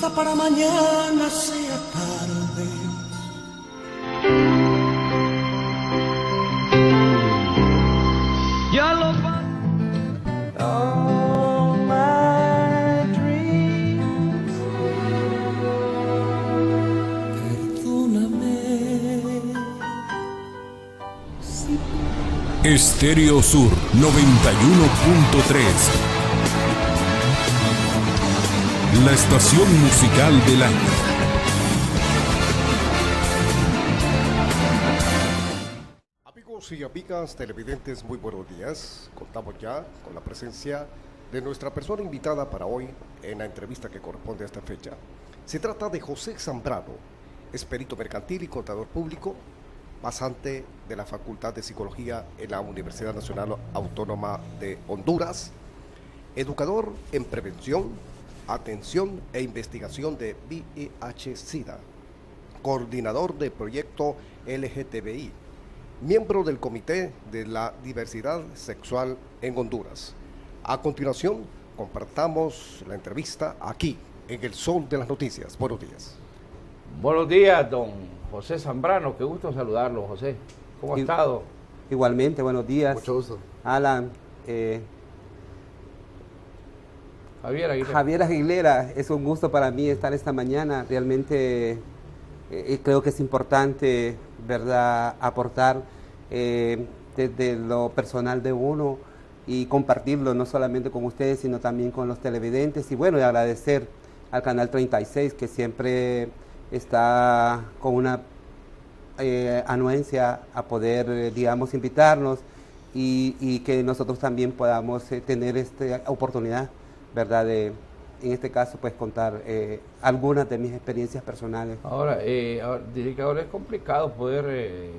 Quizá para mañana sea tarde. Ya lo all my dreams. Perdóname. Si... Estéreo Sur 91.3. La estación musical del año. Amigos y amigas televidentes, muy buenos días. Contamos ya con la presencia de nuestra persona invitada para hoy en la entrevista que corresponde a esta fecha. Se trata de José Zambrano, es perito mercantil y contador público, pasante de la Facultad de Psicología en la Universidad Nacional Autónoma de Honduras, educador en prevención, atención e investigación de VIH-Sida, coordinador del proyecto LGTBI, miembro del Comité de la Diversidad Sexual en Honduras. A continuación, compartamos la entrevista aquí, en El Sol de las Noticias. Buenos días. Buenos días, don José Zambrano. Qué gusto saludarlo, José. ¿Cómo ha estado? Igualmente, buenos días. Mucho gusto. Alan, Javier Aguilera, es un gusto para mí estar esta mañana. Realmente creo que es importante, ¿verdad?, aportar desde lo personal de uno y compartirlo no solamente con ustedes, sino también con los televidentes. Y bueno, y agradecer al Canal 36, que siempre está con una anuencia a poder, digamos, invitarnos y que nosotros también podamos tener esta oportunidad, ¿verdad?, de, en este caso, pues contar algunas de mis experiencias personales. Ahora, diré que ahora es complicado poder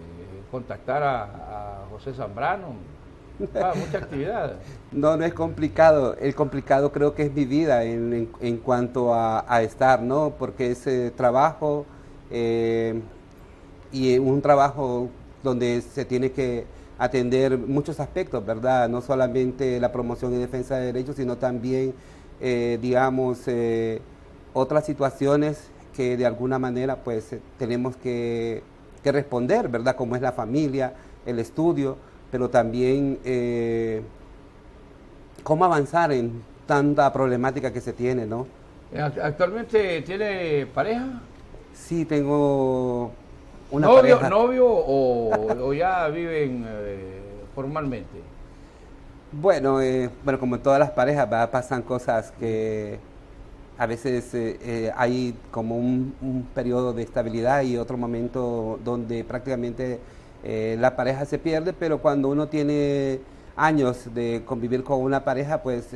contactar a José Zambrano. Mucha actividad. No, no es complicado. El complicado creo que es mi vida en cuanto a estar, ¿no? Porque es trabajo y un trabajo donde se tiene que atender muchos aspectos, ¿verdad? No solamente la promoción y defensa de derechos, sino también, digamos, otras situaciones que de alguna manera pues tenemos que responder, ¿verdad? Como es la familia, el estudio, pero también cómo avanzar en tanta problemática que se tiene, ¿no? ¿Actualmente tiene pareja? Sí, tengo una ¿Novio, pareja. novio o ya viven formalmente? Bueno, bueno, como en todas las parejas, ¿verdad?, pasan cosas que a veces hay como un periodo de estabilidad y otro momento donde prácticamente la pareja se pierde, pero cuando uno tiene años de convivir con una pareja, pues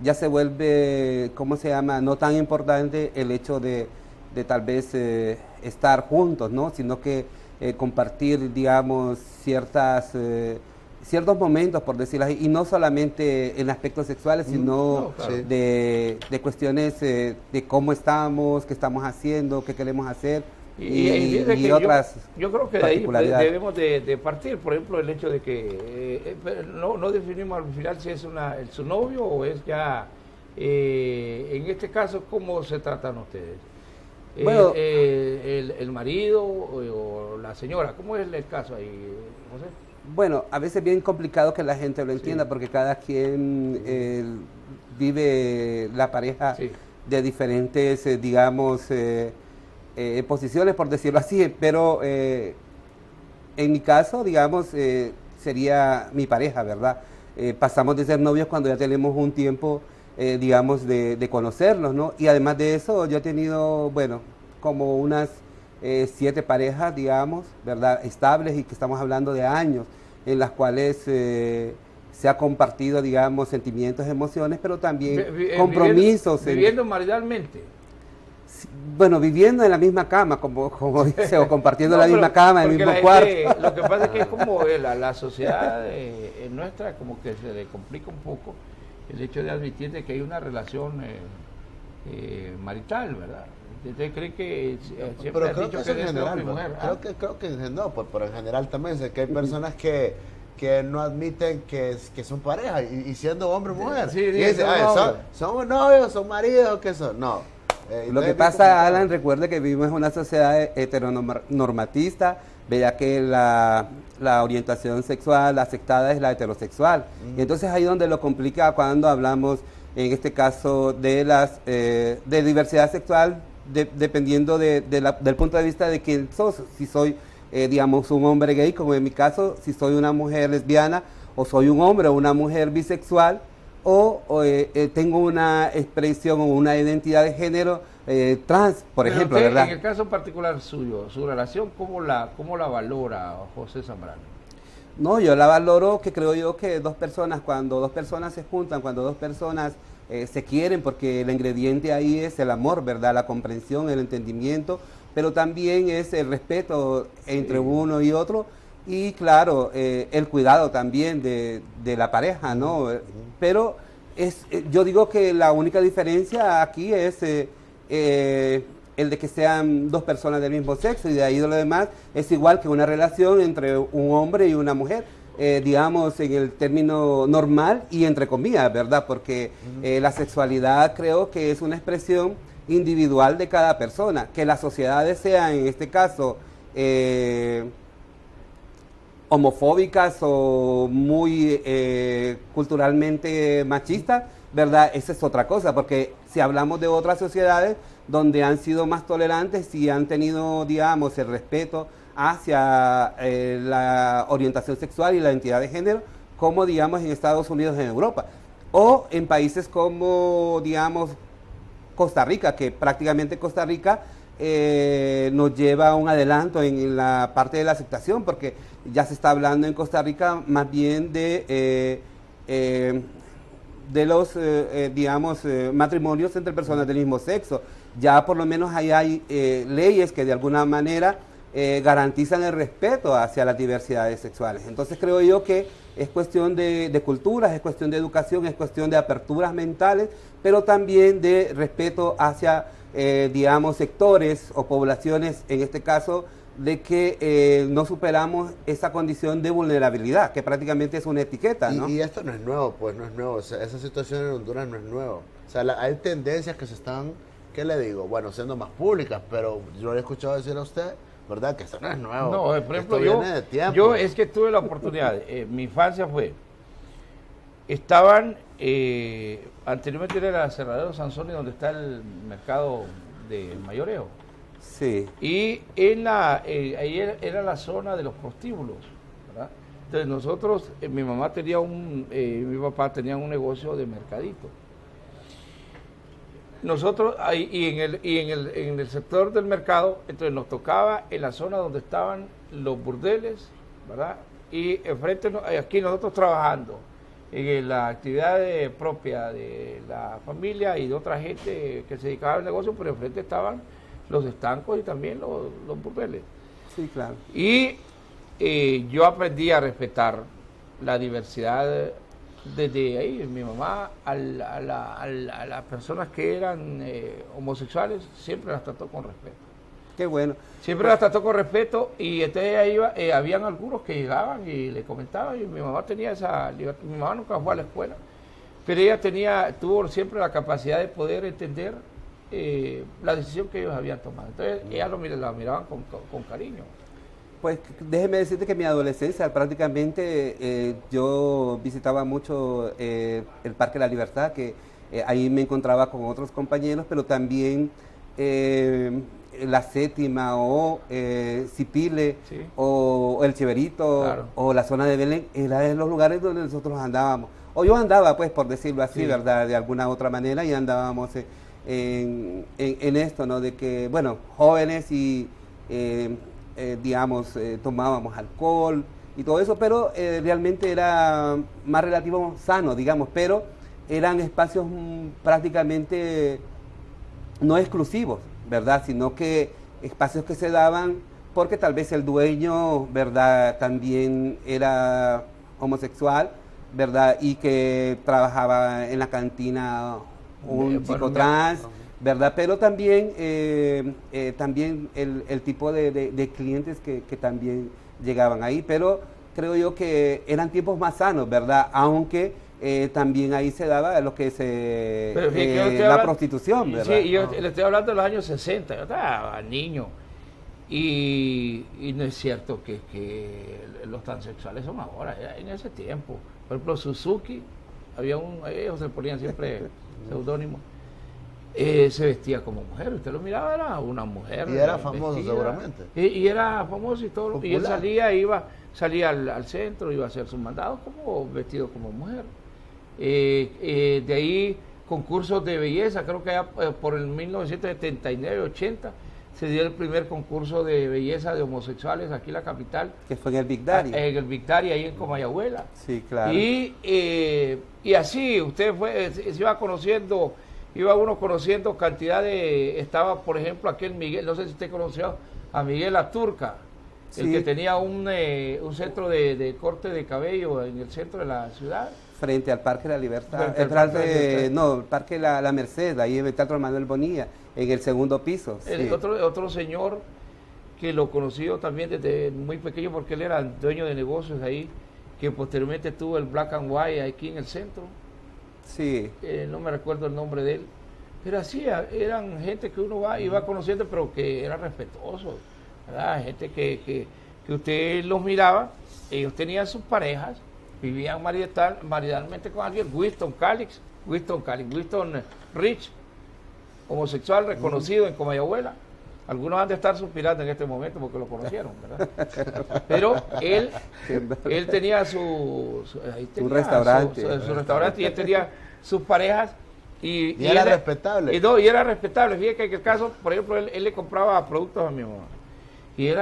ya se vuelve, ¿cómo se llama?, no tan importante el hecho de tal vez estar juntos, ¿no?, sino que compartir, digamos, ciertos momentos, por decirlo así, y no solamente en aspectos sexuales, sino claro, de cuestiones de cómo estamos, qué estamos haciendo, qué queremos hacer y otras yo creo que de ahí debemos de partir. Por ejemplo, el hecho de que no definimos al final si es su novio o es ya, en este caso, ¿cómo se tratan ustedes? Bueno, el marido o la señora, ¿cómo es el caso ahí, José? Bueno, a veces es bien complicado que la gente lo entienda, porque cada quien vive la pareja de diferentes, digamos, posiciones, por decirlo así, pero en mi caso, digamos, sería mi pareja, ¿verdad? Pasamos de ser novios cuando ya tenemos un tiempo, digamos, de conocernos, ¿no? Y además de eso, yo he tenido, bueno, como unas 7 parejas, digamos, ¿verdad?, estables, y que estamos hablando de años, en las cuales se ha compartido, digamos, sentimientos, emociones, pero también compromisos. Viviendo maridalmente. Bueno, viviendo en la misma cama, como dice, o compartiendo la misma cama, el mismo cuarto. Lo que pasa es que es como la sociedad nuestra, como que se le complica un poco el hecho de admitir de que hay una relación marital, ¿verdad? ¿Usted cree que siempre ha dicho que es hombre y mujer? Creo que no, pero en general también sé que hay personas que no admiten que son pareja y siendo hombre y mujer. Sí, y dicen, somos novios, son maridos, ¿qué son? No. Lo que pasa, Alan, recuerde que vivimos en una sociedad heteronormatista, vea que la orientación sexual aceptada es la heterosexual. Y entonces ahí donde lo complica cuando hablamos, en este caso, de diversidad sexual, dependiendo del punto de vista de quién sos. Si soy, digamos, un hombre gay, como en mi caso, si soy una mujer lesbiana, o soy un hombre o una mujer bisexual, o tengo una expresión o una identidad de género trans, por ejemplo, usted, ¿verdad? En el caso particular suyo, su relación, ¿cómo la valora José Zambrano? No, yo la valoro, que creo yo que cuando dos personas se juntan, cuando dos personas se quieren, porque el ingrediente ahí es el amor, ¿verdad? La comprensión, el entendimiento, pero también es el respeto entre uno y otro. Y claro, el cuidado también de la pareja, ¿no? Pero yo digo que la única diferencia aquí es el de que sean dos personas del mismo sexo, y de ahí de lo demás es igual que una relación entre un hombre y una mujer, digamos en el término normal y entre comillas, ¿verdad? Porque la sexualidad creo que es una expresión individual de cada persona. Que las sociedades sean, en este caso, homofóbicas o muy culturalmente machistas, ¿verdad? Esa es otra cosa, porque si hablamos de otras sociedades donde han sido más tolerantes y han tenido, digamos, el respeto hacia la orientación sexual y la identidad de género, como, digamos, en Estados Unidos, en Europa, o en países como, digamos, Costa Rica, que prácticamente Costa Rica nos lleva un adelanto en la parte de la aceptación, porque ya se está hablando en Costa Rica más bien de los, digamos, matrimonios entre personas del mismo sexo. Ya por lo menos ahí hay leyes que de alguna manera garantizan el respeto hacia las diversidades sexuales. Entonces creo yo que es cuestión de culturas, es cuestión de educación, es cuestión de aperturas mentales, pero también de respeto hacia digamos, sectores o poblaciones, en este caso, de que no superamos esa condición de vulnerabilidad, que prácticamente es una etiqueta, ¿no? Y esto no es nuevo, pues no es nuevo. O sea, esa situación en Honduras no es nuevo. O sea, hay tendencias que se están, ¿qué le digo? Bueno, siendo más públicas, pero yo le he escuchado decir a usted, ¿verdad? Que esto no es nuevo. No, por ejemplo, esto viene de tiempo. yo es que tuve la oportunidad, mi infancia estaban, anteriormente era el aserradero Sansoni, donde está el mercado de mayoreo. Sí. Y ahí era la zona de los prostíbulos, ¿verdad? Entonces nosotros, mi mamá tenía mi papá tenían un negocio de mercadito. Nosotros, en el sector del mercado, entonces nos tocaba en la zona donde estaban los burdeles, ¿verdad? Y enfrente, aquí nosotros trabajando en la actividad propia de la familia y de otra gente que se dedicaba al negocio, pero enfrente estaban los estancos y también los burdeles. Sí, claro. Y yo aprendí a respetar la diversidad desde ahí. Mi mamá a las personas que eran homosexuales siempre las trató con respeto. Qué bueno. Siempre las trató con respeto, y entonces ahí habían algunos que llegaban y le comentaban, y mi mamá tenía esa libertad. Mi mamá nunca fue a la escuela, pero ella tuvo siempre la capacidad de poder entender la decisión que ellos habían tomado. Entonces ella la miraban con cariño. Pues déjeme decirte que en mi adolescencia prácticamente yo visitaba mucho el Parque de la Libertad, que ahí me encontraba con otros compañeros, pero también la Séptima o Cipile, sí, o el Cheverito, claro, o la zona de Belén, eran los lugares donde nosotros andábamos. O yo andaba, pues, por decirlo así, sí, ¿verdad? De alguna otra manera, y andábamos en esto, ¿no? De que, bueno, jóvenes y, digamos, tomábamos alcohol y todo eso, pero realmente era más relativo sano, digamos, pero eran espacios prácticamente no exclusivos, ¿verdad? Sino que espacios que se daban porque tal vez el dueño, ¿verdad?, también era homosexual, ¿verdad? Y que trabajaba en la cantina un chico trans, ¿verdad? Pero también, también el tipo de clientes que también llegaban ahí. Pero creo yo que eran tiempos más sanos, ¿verdad? Aunque también ahí se daba lo que es la prostitución, ¿verdad? Sí, yo le estoy hablando de los años 60, yo estaba niño. Y no es cierto que los transexuales son ahora, era en ese tiempo. Por ejemplo, Suzuki, ellos se ponían siempre seudónimos. Se vestía como mujer, usted lo miraba, era una mujer. Y era famoso vestida, seguramente. Y era famoso y todo. Popular. Y él salía al centro, iba a hacer sus mandados como vestido como mujer. De ahí concursos de belleza, creo que allá, por el 1979-80 se dio el primer concurso de belleza de homosexuales aquí en la capital. Que fue en el Big Daddy. En el Big Daddy, ahí en Comayagüela. Sí, claro. Y así usted se iba uno conociendo cantidad estaba por ejemplo aquel Miguel, no sé si usted conoció a Miguel Laturca, sí, el que tenía un centro de corte de cabello en el centro de la ciudad. Frente al Parque de la Libertad, el Parque La Merced, ahí en el Teatro Manuel Bonilla, en el segundo piso. Sí. Otro señor que lo conocí también desde muy pequeño porque él era dueño de negocios ahí, que posteriormente tuvo el Black and White aquí en el centro. Sí. No me recuerdo el nombre de él, pero así eran gente que uno iba conociendo, pero que eran respetuosos, ¿verdad? Gente que usted los miraba, ellos tenían sus parejas, vivían maridalmente con alguien. Winston Rich, homosexual reconocido en Comayagüela. Algunos han de estar suspirando en este momento porque lo conocieron, ¿verdad? Pero él tenía su restaurante. Su restaurante, y él tenía sus parejas. Y era respetable. Y era respetable. Fíjate que en el caso, por ejemplo, él le compraba productos a mi mamá. Y él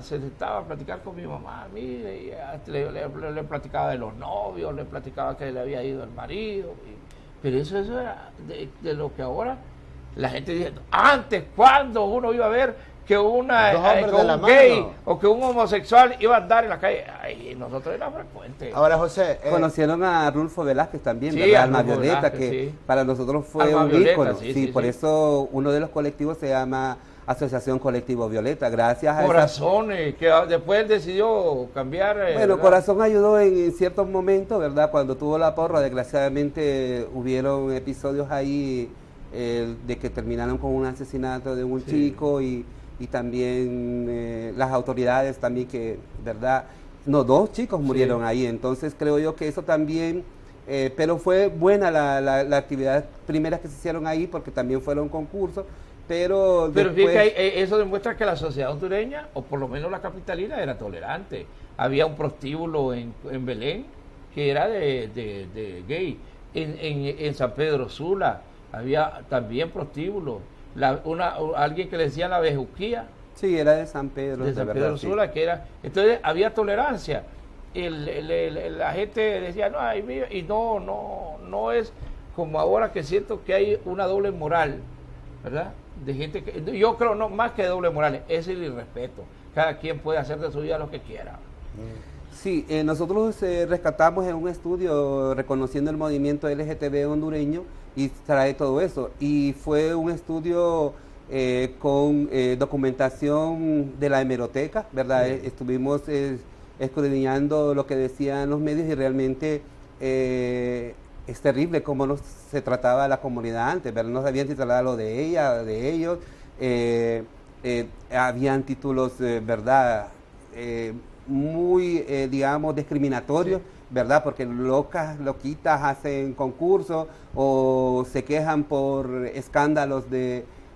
se sentaba a platicar con mi mamá, mire, y le platicaba de los novios, le platicaba que le había ido el marido. Pero eso era de lo que ahora la gente dice, antes, ¿cuándo uno iba a ver que un gay o que un homosexual iba a andar en la calle? Ay, nosotros era frecuente. Ahora, José, conocieron a Rulfo Velázquez también, sí, ¿verdad? Alma Violeta, que sí, para nosotros fue Alma un Violeta, ícono. Sí, por eso uno de los colectivos se llama Asociación Colectivo Violeta, gracias a Corazón, que después él decidió cambiar. Bueno, ¿verdad? Corazón ayudó en ciertos momentos, ¿verdad? Cuando tuvo la porra, desgraciadamente hubieron episodios ahí de que terminaron con un asesinato de un chico y también las autoridades también que, ¿verdad? No, 2 chicos murieron ahí, entonces creo yo que eso también, pero fue buena la actividad primera que se hicieron ahí porque también fueron concursos. Pero después, eso demuestra que la sociedad hondureña, o por lo menos la capitalina, era tolerante. Había un prostíbulo en Belén que era de gay. En San Pedro Sula había también prostíbulos. Alguien que le decía la Bejuquía. Sí, era de San Pedro. De San Pedro Sula, que era. Entonces había tolerancia. La gente decía, no es como ahora que siento que hay una doble moral, ¿verdad? De gente que, yo creo, no más que doble moral, es el irrespeto. Cada quien puede hacer de su vida lo que quiera. Sí, nosotros rescatamos en un estudio reconociendo el movimiento LGTB hondureño y trae todo eso. Y fue un estudio con documentación de la hemeroteca, ¿verdad? Sí. Estuvimos escudriñando lo que decían los medios y realmente es terrible cómo se trataba a la comunidad antes, ¿verdad? No sabían si trataba lo de ella, de ellos. Habían títulos, ¿verdad? Muy, digamos, discriminatorios, sí, ¿verdad? Porque loquitas hacen concursos o se quejan por escándalos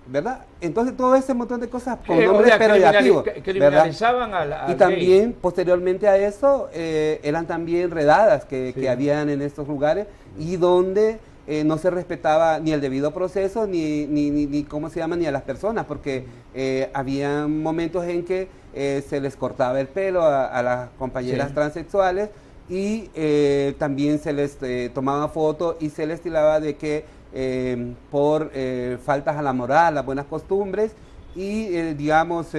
¿verdad? Entonces todo ese montón de cosas con nombres peyorativos, criminalizaban a y también posteriormente a eso eran también redadas que habían en estos lugares y donde no se respetaba ni el debido proceso ni cómo se llama ni a las personas, porque había momentos en que se les cortaba el pelo a las compañeras transexuales y también se les tomaba fotos y se les tiraba de que por faltas a la moral, las buenas costumbres y digamos,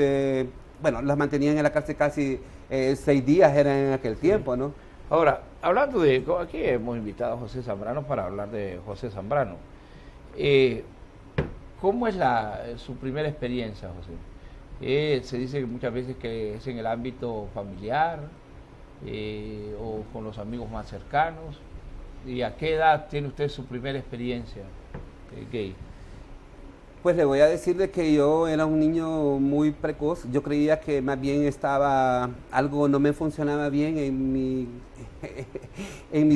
bueno, las mantenían en la cárcel casi 6 días eran en aquel tiempo, ¿no? Ahora, hablando aquí hemos invitado a José Zambrano para hablar de José Zambrano. ¿Cómo es su primera experiencia, José? Se dice muchas veces que es en el ámbito familiar o con los amigos más cercanos. ¿Y a qué edad tiene usted su primera experiencia gay? Pues le voy a decirle que yo era un niño muy precoz. Yo creía que más bien algo no me funcionaba bien en mi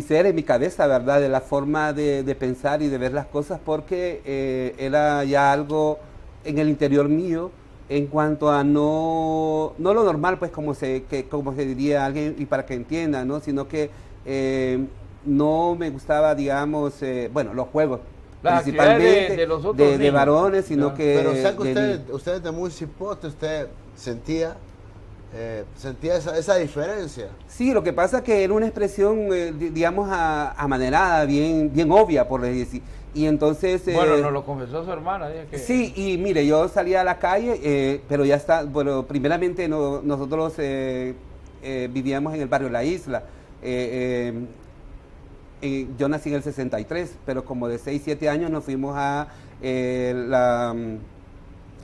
ser, en mi cabeza, ¿verdad? De la forma de pensar y de ver las cosas, porque era ya algo en el interior mío en cuanto a no lo normal, pues como se diría alguien, y para que entienda, ¿no? Sino que no me gustaba, digamos, los juegos. Las Principalmente de los otros de varones, sino que... Pero o sea que usted de muy cipote, usted sentía esa diferencia. Sí, lo que pasa es que era una expresión, digamos, amanerada, bien obvia, por decir. Y entonces... bueno, nos lo confesó su hermana. Que... Sí, y mire, yo salía a la calle, pero ya está, bueno, primeramente nosotros vivíamos en el barrio La Isla. Yo nací en el 63, pero como de 6, 7 años nos fuimos a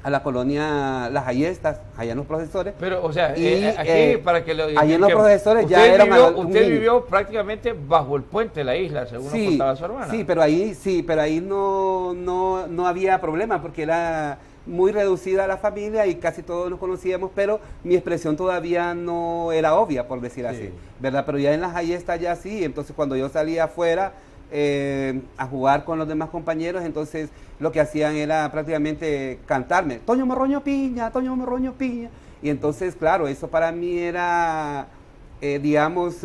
la colonia Las Ayestas, allá en Los Profesores. Pero, o sea, aquí para que lo allá en Los Profesores ya era usted vivió prácticamente bajo el puente de La Isla, según nos contaba su hermana. Sí, pero ahí no había problema, porque era muy reducida la familia y casi todos nos conocíamos, pero mi expresión todavía no era obvia, por decir así, ¿verdad? Pero ya en Las Ayestas ya sí, entonces cuando yo salía afuera a jugar con los demás compañeros, entonces lo que hacían era prácticamente cantarme, Toño Morroño Piña, y entonces, claro, eso para mí era, digamos,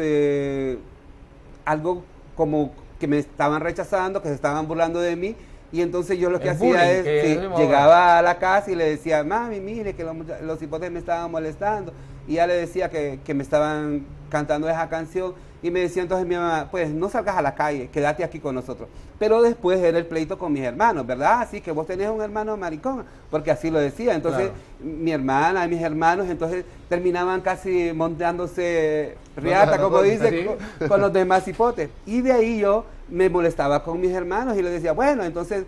algo como que me estaban rechazando, que se estaban burlando de mí. Y entonces yo lo que hacía es, llegaba a la casa y le decía, mami, mire que los cipotes me estaban molestando. Y ya le decía que me estaban cantando esa canción. Y me decía entonces mi mamá, pues no salgas a la calle, quédate aquí con nosotros. Pero después era el pleito con mis hermanos, ¿verdad? Así que vos tenés un hermano maricón, porque así lo decía. Entonces mi hermana y mis hermanos entonces terminaban casi montándose riata, como dice, con los demás cipotes. Y de ahí yo me molestaba con mis hermanos y les decía, bueno, entonces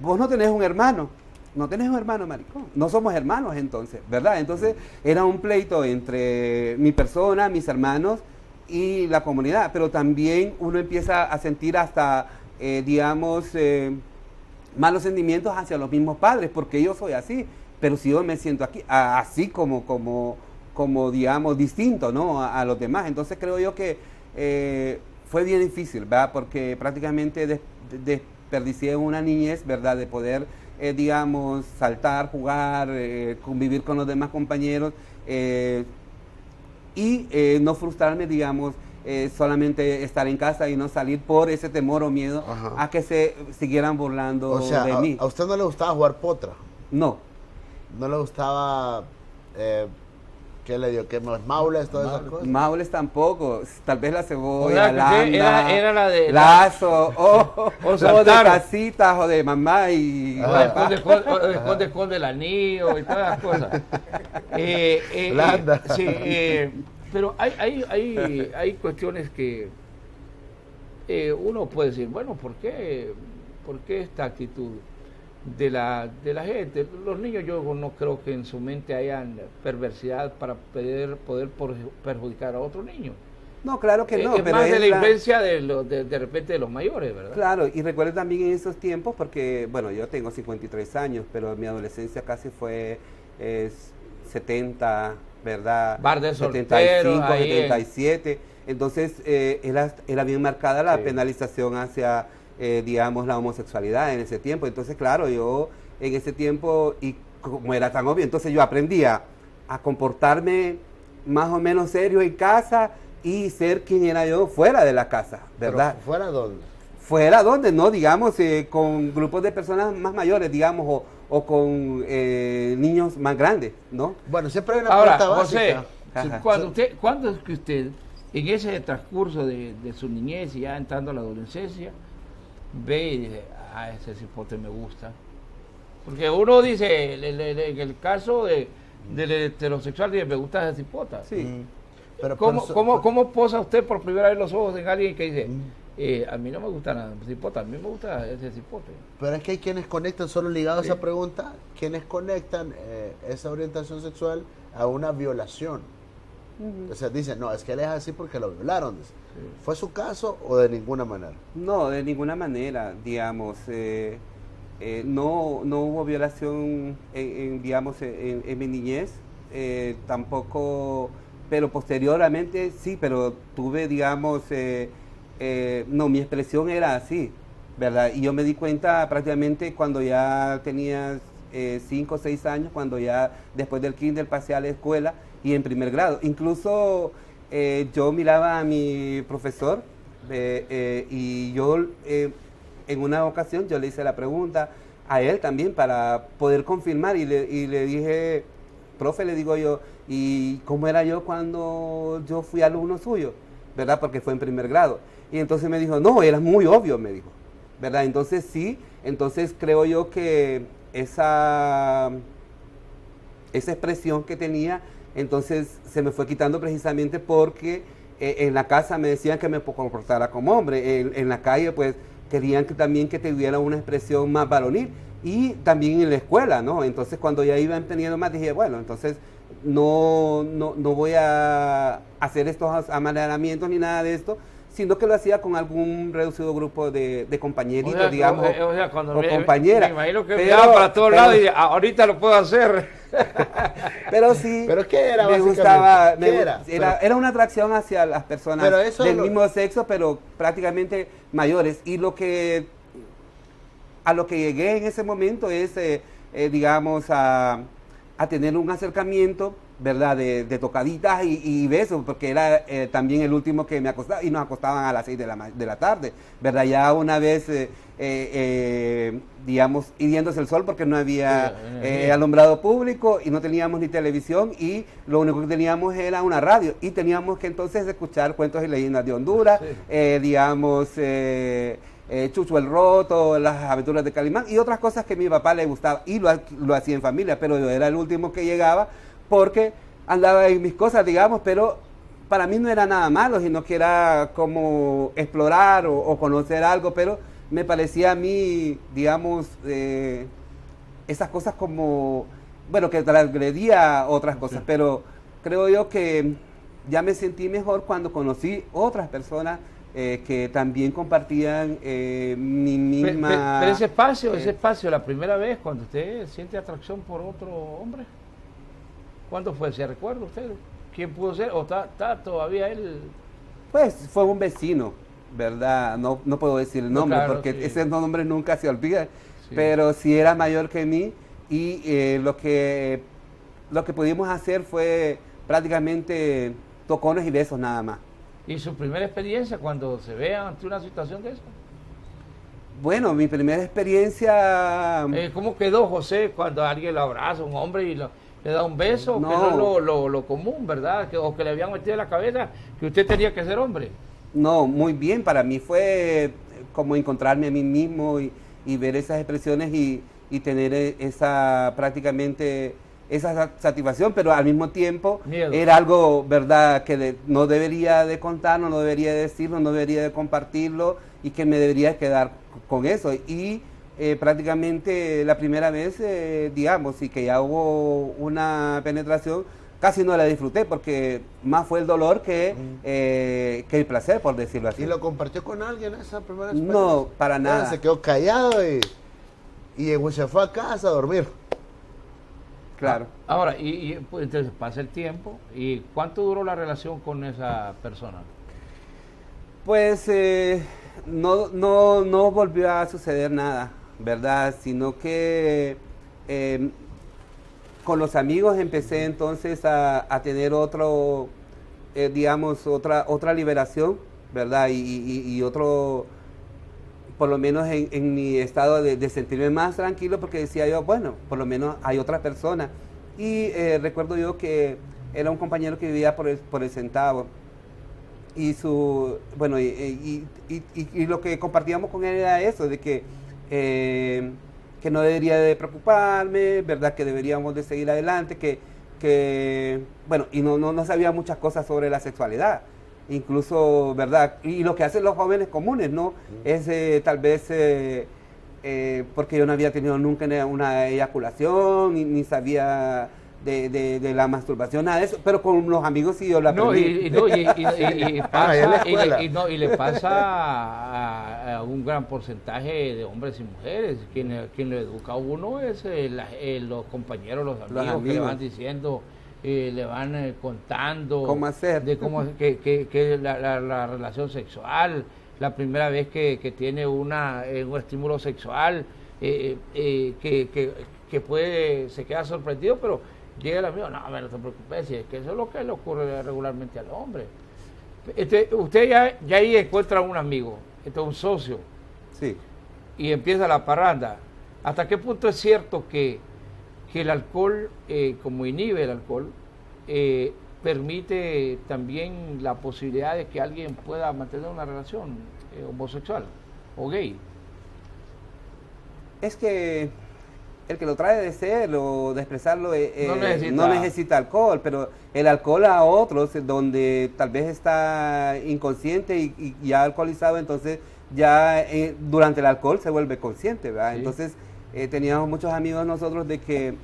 vos no tenés un hermano maricón, no somos hermanos entonces, ¿verdad? Entonces era un pleito entre mi persona, mis hermanos y la comunidad, pero también uno empieza a sentir hasta, digamos, malos sentimientos hacia los mismos padres, porque yo soy así, pero si yo me siento aquí, así como digamos, distinto, ¿no? A los demás. Entonces creo yo que fue bien difícil, ¿verdad? Porque prácticamente desperdicié una niñez, ¿verdad? De poder, digamos, saltar, jugar, convivir con los demás compañeros y no frustrarme, digamos, solamente estar en casa y no salir por ese temor o miedo a que se siguieran burlando de mí. ¿A usted no le gustaba jugar potra? No. ¿No le gustaba... ¿qué le dio? ¿Qué más? ¿Maules? Todas esas cosas. Maules tampoco, tal vez la cebolla, landa, era la de lazo, o de casitas, o de mamá y esconde el anillo y todas las cosas. Landa. Sí, pero hay cuestiones que uno puede decir, bueno, ¿por qué esta actitud de la gente? Los niños, yo no creo que en su mente hayan perversidad para poder perjudicar a otro niño. No, claro que no. Es pero más de la influencia de repente de los mayores, ¿verdad? Claro, y recuerdo también en esos tiempos, porque, bueno, yo tengo 53 años, pero mi adolescencia casi fue 70, ¿verdad? Bar de 75, 77. Entonces, era bien marcada la penalización hacia... digamos, la homosexualidad en ese tiempo. Entonces, claro, yo en ese tiempo, y como era tan obvio, entonces yo aprendía a comportarme más o menos serio en casa y ser quien era yo fuera de la casa, ¿verdad? ¿Pero fuera dónde? Fuera donde, ¿no? Digamos, con grupos de personas más mayores, digamos, o con niños más grandes, ¿no? Bueno, siempre hay una Ahora, pregunta básica. José, ¿cuándo es que usted, en ese transcurso de su niñez y ya entrando a la adolescencia, ve y dice, ese cipote me gusta? Porque uno dice, en el caso del heterosexual, dice, me gusta esa cipota. Sí. Pero ¿Cómo posa usted por primera vez los ojos en alguien que dice, a mí no me gusta nada cipota, a mí me gusta ese cipote? Pero es que hay quienes conectan, solo ligado a esa pregunta, quienes conectan esa orientación sexual a una violación. Entonces dicen, no, es que él es así porque lo violaron. Dice. ¿Fue su caso o de ninguna manera? No, de ninguna manera, digamos. No hubo violación, digamos, en mi niñez, tampoco, pero posteriormente sí, pero tuve, digamos, no, mi expresión era así, ¿verdad? Y yo me di cuenta prácticamente cuando ya tenía 5 o 6 años, cuando ya después del kinder pasé a la escuela y en primer grado. Incluso yo miraba a mi profesor y yo... en una ocasión yo le hice la pregunta a él también para poder confirmar y le dije, profe, le digo yo, ¿y cómo era yo cuando yo fui alumno suyo? ¿Verdad? Porque fue en primer grado. Y entonces me dijo, no, era muy obvio, me dijo. ¿Verdad? Entonces sí, entonces creo yo que esa expresión que tenía, entonces se me fue quitando precisamente porque en la casa me decían que me comportara como hombre, en la calle pues querían que también que tuviera una expresión más varonil y también en la escuela, ¿no? Entonces cuando ya iban teniendo más dije, bueno, entonces no voy a hacer estos amaneramientos ni nada de esto, sino que lo hacía con algún reducido grupo de compañeritos, o sea, digamos, o compañeras. Me imagino que miraba para todos lados y ahorita lo puedo hacer. Pero sí, ¿pero qué era, me gustaba, era una atracción hacia las personas del mismo sexo, pero prácticamente mayores. Y a lo que llegué en ese momento es, digamos, a tener un acercamiento, ¿verdad? De tocaditas y besos, porque era también el último que me acostaba, y nos acostaban a las 6 de la tarde, ¿verdad? Ya una vez, digamos, hiriéndose el sol porque no había alumbrado público y no teníamos ni televisión y lo único que teníamos era una radio y teníamos que entonces escuchar cuentos y leyendas de Honduras, digamos... Chucho el Roto, las aventuras de Calimán y otras cosas que a mi papá le gustaba y lo hacía en familia, pero yo era el último que llegaba porque andaba en mis cosas, digamos, pero para mí no era nada malo, sino que era como explorar o conocer algo, pero me parecía a mí, digamos, esas cosas como, bueno, que transgredía otras cosas, pero creo yo que ya me sentí mejor cuando conocí otras personas que también compartían mi misma... Pero ese espacio, la primera vez cuando usted siente atracción por otro hombre, ¿cuándo fue? ¿Se recuerda usted? ¿Quién pudo ser? ¿O está todavía él? Pues fue un vecino, ¿verdad? No puedo decir el nombre, claro, porque ese nombre nunca se olvida, pero sí era mayor que mí y lo que pudimos hacer fue prácticamente tocones y besos nada más. ¿Y su primera experiencia cuando se ve ante una situación de eso? Bueno, mi primera experiencia... ¿Cómo quedó José cuando alguien lo abraza, un hombre, y le da un beso? No. Que no es lo común, ¿verdad? O que le habían metido en la cabeza que usted tenía que ser hombre. No, muy bien. Para mí fue como encontrarme a mí mismo y ver esas expresiones y tener esa prácticamente... esa satisfacción, pero al mismo tiempo era algo, ¿verdad?, que no debería de contarlo, no debería de decirlo, no debería de compartirlo y que me debería quedar con eso. Y prácticamente la primera vez, digamos, y que ya hubo una penetración, casi no la disfruté porque más fue el dolor que el placer, por decirlo así. ¿Y lo compartió con alguien esa primera experiencia? No, para nada. Se quedó callado y se fue a casa a dormir. Claro. Ahora, pues, entonces pasa el tiempo, ¿y cuánto duró la relación con esa persona? Pues no volvió a suceder nada, ¿verdad? Sino que con los amigos empecé entonces a tener otro, digamos, otra liberación, ¿verdad? Y otro, por lo menos en mi estado de sentirme más tranquilo, porque decía yo, bueno, por lo menos hay otra persona. Y recuerdo yo que era un compañero que vivía por el Centavo, y lo que compartíamos con él era eso, de que no debería de preocuparme, ¿verdad? Que deberíamos de seguir adelante, bueno, y no sabía muchas cosas sobre la sexualidad. Incluso, ¿verdad? Y lo que hacen los jóvenes comunes, ¿no? Es tal vez porque yo no había tenido nunca una eyaculación, ni sabía de la masturbación, nada de eso, pero con los amigos sí yo la aprendí. Y le pasa a un gran porcentaje de hombres y mujeres. Quien lo educa a uno es los compañeros, los amigos que le van diciendo, le van contando cómo hacer, de cómo que la relación sexual, la primera vez que tiene un estímulo sexual, que se queda sorprendido, pero llega el amigo, no te preocupes, es que eso es lo que le ocurre regularmente al hombre. Usted ya ahí encuentra un amigo, un socio, sí, y empieza la parranda. ¿Hasta qué punto es cierto que el alcohol, como inhibe el alcohol, permite también la posibilidad de que alguien pueda mantener una relación homosexual o gay? Es que el que lo trae de ser o de expresarlo no necesita alcohol, pero el alcohol a otros, donde tal vez está inconsciente y ya alcoholizado, entonces ya durante el alcohol se vuelve consciente, ¿verdad? Sí. Entonces teníamos muchos amigos nosotros de que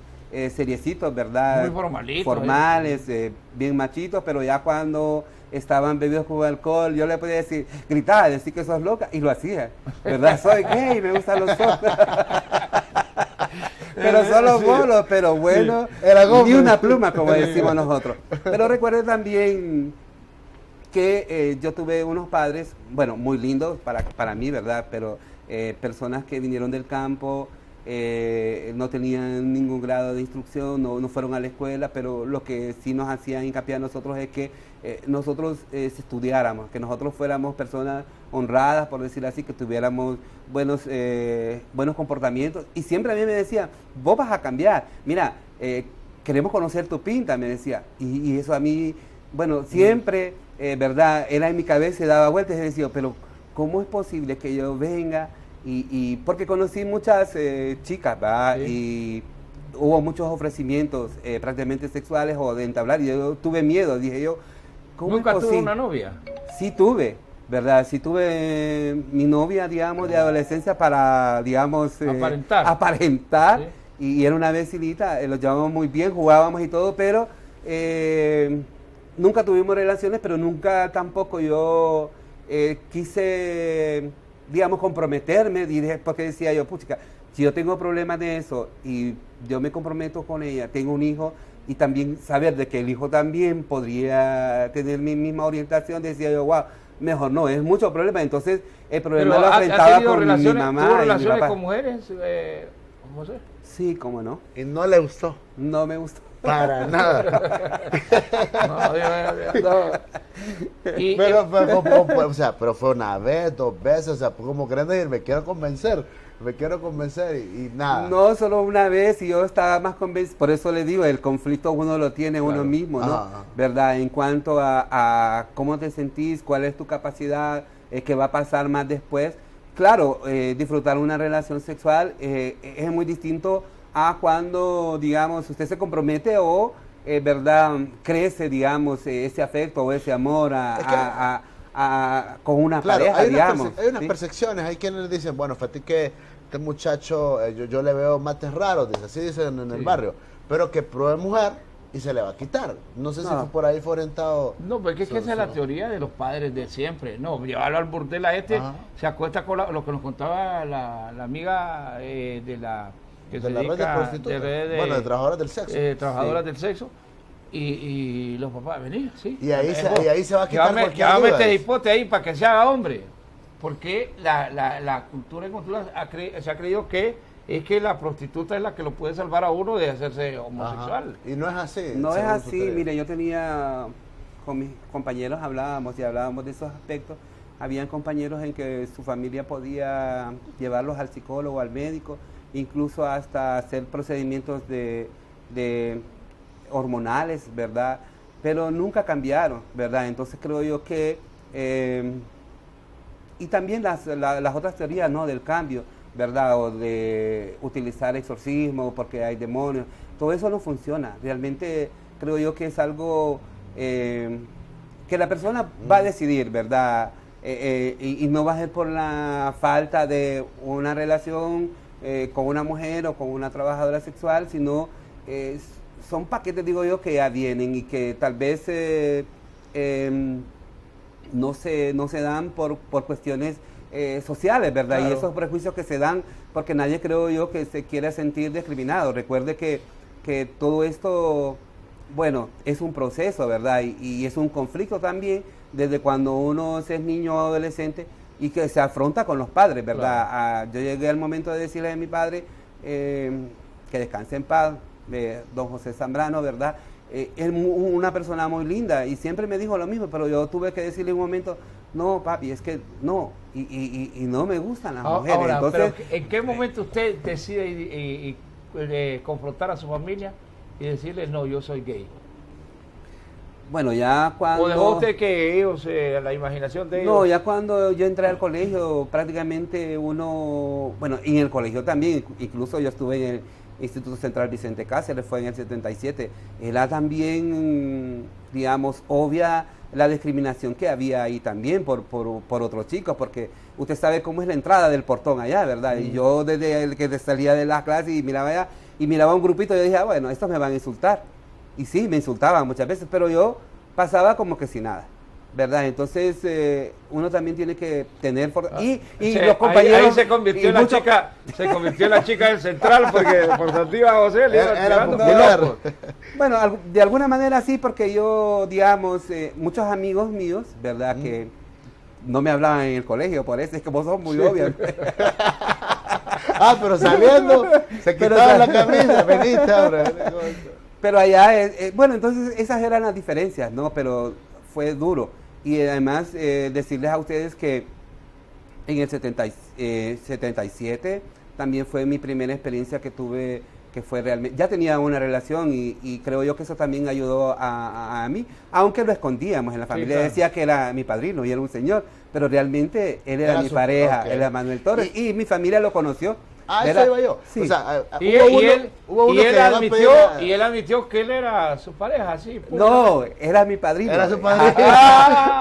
seriecitos, ¿verdad? Muy formales, bien machitos, pero ya cuando estaban bebidos con alcohol, yo le podía decir, gritar, decir que sos loca, y lo hacía, ¿verdad? Soy gay, me gustan los hombres. Pero son los bolos, pero bueno, ni una pluma, como decimos nosotros. Pero recuerde también que yo tuve unos padres, bueno, muy lindos para mí, ¿verdad? Pero personas que vinieron del campo, no tenían ningún grado de instrucción, no fueron a la escuela, pero lo que sí nos hacían hincapié a nosotros es que nosotros estudiáramos, que nosotros fuéramos personas honradas, por decir así, que tuviéramos buenos comportamientos. Y siempre a mí me decían, vos vas a cambiar, mira, queremos conocer tu pinta, me decía. Y eso a mí, bueno, siempre, ¿verdad? Era en mi cabeza y daba vueltas y decía, pero ¿cómo es posible que yo venga? Y porque conocí muchas chicas, ¿verdad? Sí. Y hubo muchos ofrecimientos prácticamente sexuales o de entablar, y yo tuve miedo, dije yo, ¿cómo ¿Nunca es posible? tuvo una novia? Sí tuve, ¿verdad? Sí tuve mi novia, digamos, de adolescencia para, digamos, aparentar. Sí. Y era una vecinita, los llevábamos muy bien, jugábamos y todo, pero nunca tuvimos relaciones, pero nunca tampoco yo quise, digamos, comprometerme, porque decía yo, puchica, si yo tengo problemas de eso y yo me comprometo con ella, tengo un hijo, y también saber de que el hijo también podría tener mi misma orientación, decía yo, wow, mejor no, es mucho problema. Entonces el problema lo enfrentaba con mi mamá. ¿Tuvo relaciones con mujeres, José? Sí, cómo no. ¿Y no le gustó? No me gustó. Para nada. No. Pero fue una vez, 2 veces, o sea, como queriendo decir, me quiero convencer y nada. No, solo una vez, y yo estaba más convencido. Por eso le digo, el conflicto uno lo tiene uno mismo, ¿no? ¿Verdad? En cuanto a cómo te sentís, cuál es tu capacidad, qué va a pasar más después. Claro, disfrutar una relación sexual es muy distinto a cuando, digamos, usted se compromete o, ¿verdad? Crece, digamos, ese afecto o ese amor con una pareja, digamos. Hay unas percepciones, hay quienes dicen, bueno, fíjate que este muchacho, yo le veo mates raros, así dicen en el barrio, pero que pruebe mujer y se le va a quitar. No sé si por ahí fue orientado. No, porque es que esa es la teoría de los padres de siempre. No, llevarlo al burdel a se acuesta con lo que nos contaba la amiga de la... que de la red de prostitutas, de trabajadoras del sexo. Trabajadoras del sexo. Y los papás, vení, sí. Y ahí se va a quitar que va a meter hipote ahí para que se haga hombre. Porque la cultura en Honduras se ha creído que es que la prostituta es la que lo puede salvar a uno de hacerse homosexual. Y no es así. No es así. Mire, yo tenía, con mis compañeros hablábamos de esos aspectos. Habían compañeros en que su familia podía llevarlos al psicólogo, al médico, incluso hasta hacer procedimientos de hormonales, ¿verdad? Pero nunca cambiaron, ¿verdad? Entonces creo yo que... y también las otras teorías, ¿no? Del cambio, ¿verdad? O de utilizar exorcismo porque hay demonios. Todo eso no funciona. Realmente creo yo que es algo que la persona va a decidir, ¿verdad? Y no va a ser por la falta de una relación con una mujer o con una trabajadora sexual, sino son paquetes, digo yo, que ya vienen y que tal vez no se dan por cuestiones sociales, ¿verdad? Claro. Y esos prejuicios que se dan porque nadie, creo yo, que se quiera sentir discriminado. Recuerde que todo esto, bueno, es un proceso, ¿verdad? Y es un conflicto también desde cuando uno es niño o adolescente y que se afronta con los padres, ¿verdad? Claro. Yo llegué al momento de decirle a mi padre que descanse en paz, don José Zambrano, ¿verdad? Es una persona muy linda y siempre me dijo lo mismo, pero yo tuve que decirle en un momento, no, papi, es que no, y no me gustan las mujeres. Ahora, entonces, pero ¿en qué momento usted decide confrontar a su familia y decirle, no, yo soy gay? bueno, ya cuando... ¿O dejó usted que ellos, la imaginación de ellos? No, ya cuando yo entré al colegio, prácticamente uno, bueno, y en el colegio también, incluso yo estuve en el Instituto Central Vicente Cáceres, fue en el 77, era también, digamos, obvia la discriminación que había ahí también por otros chicos, porque usted sabe cómo es la entrada del portón allá, ¿verdad? Y yo desde el que salía de las clases y miraba allá, y miraba un grupito, yo dije, bueno, estos me van a insultar. Y sí, me insultaban muchas veces, pero yo pasaba como que sin nada, ¿verdad? Entonces, uno también tiene que tener... Y los compañeros... Ahí se convirtió en la chica del central, porque por Santiago José le iba tirando por loco. Bueno, de alguna manera sí, porque yo, digamos, muchos amigos míos, ¿verdad? Que no me hablaban en el colegio, por eso es que vos sos muy obvia. Pero saliendo, se quitaba la camisa, veniste ahora. Pero allá, bueno, entonces esas eran las diferencias, ¿no? Pero fue duro. Y además, decirles a ustedes que en el 77 también fue mi primera experiencia que tuve, que fue realmente... Ya tenía una relación y creo yo que eso también ayudó a mí, aunque lo escondíamos en la familia. claro. Decía que era mi padrino y era un señor, pero realmente él era mi pareja, okay. él era Manuel Torres, y mi familia lo conoció. Eso iba yo. Sí. O sea, Y él admitió que él era su pareja, sí. No, era mi padrino. Era su padrino.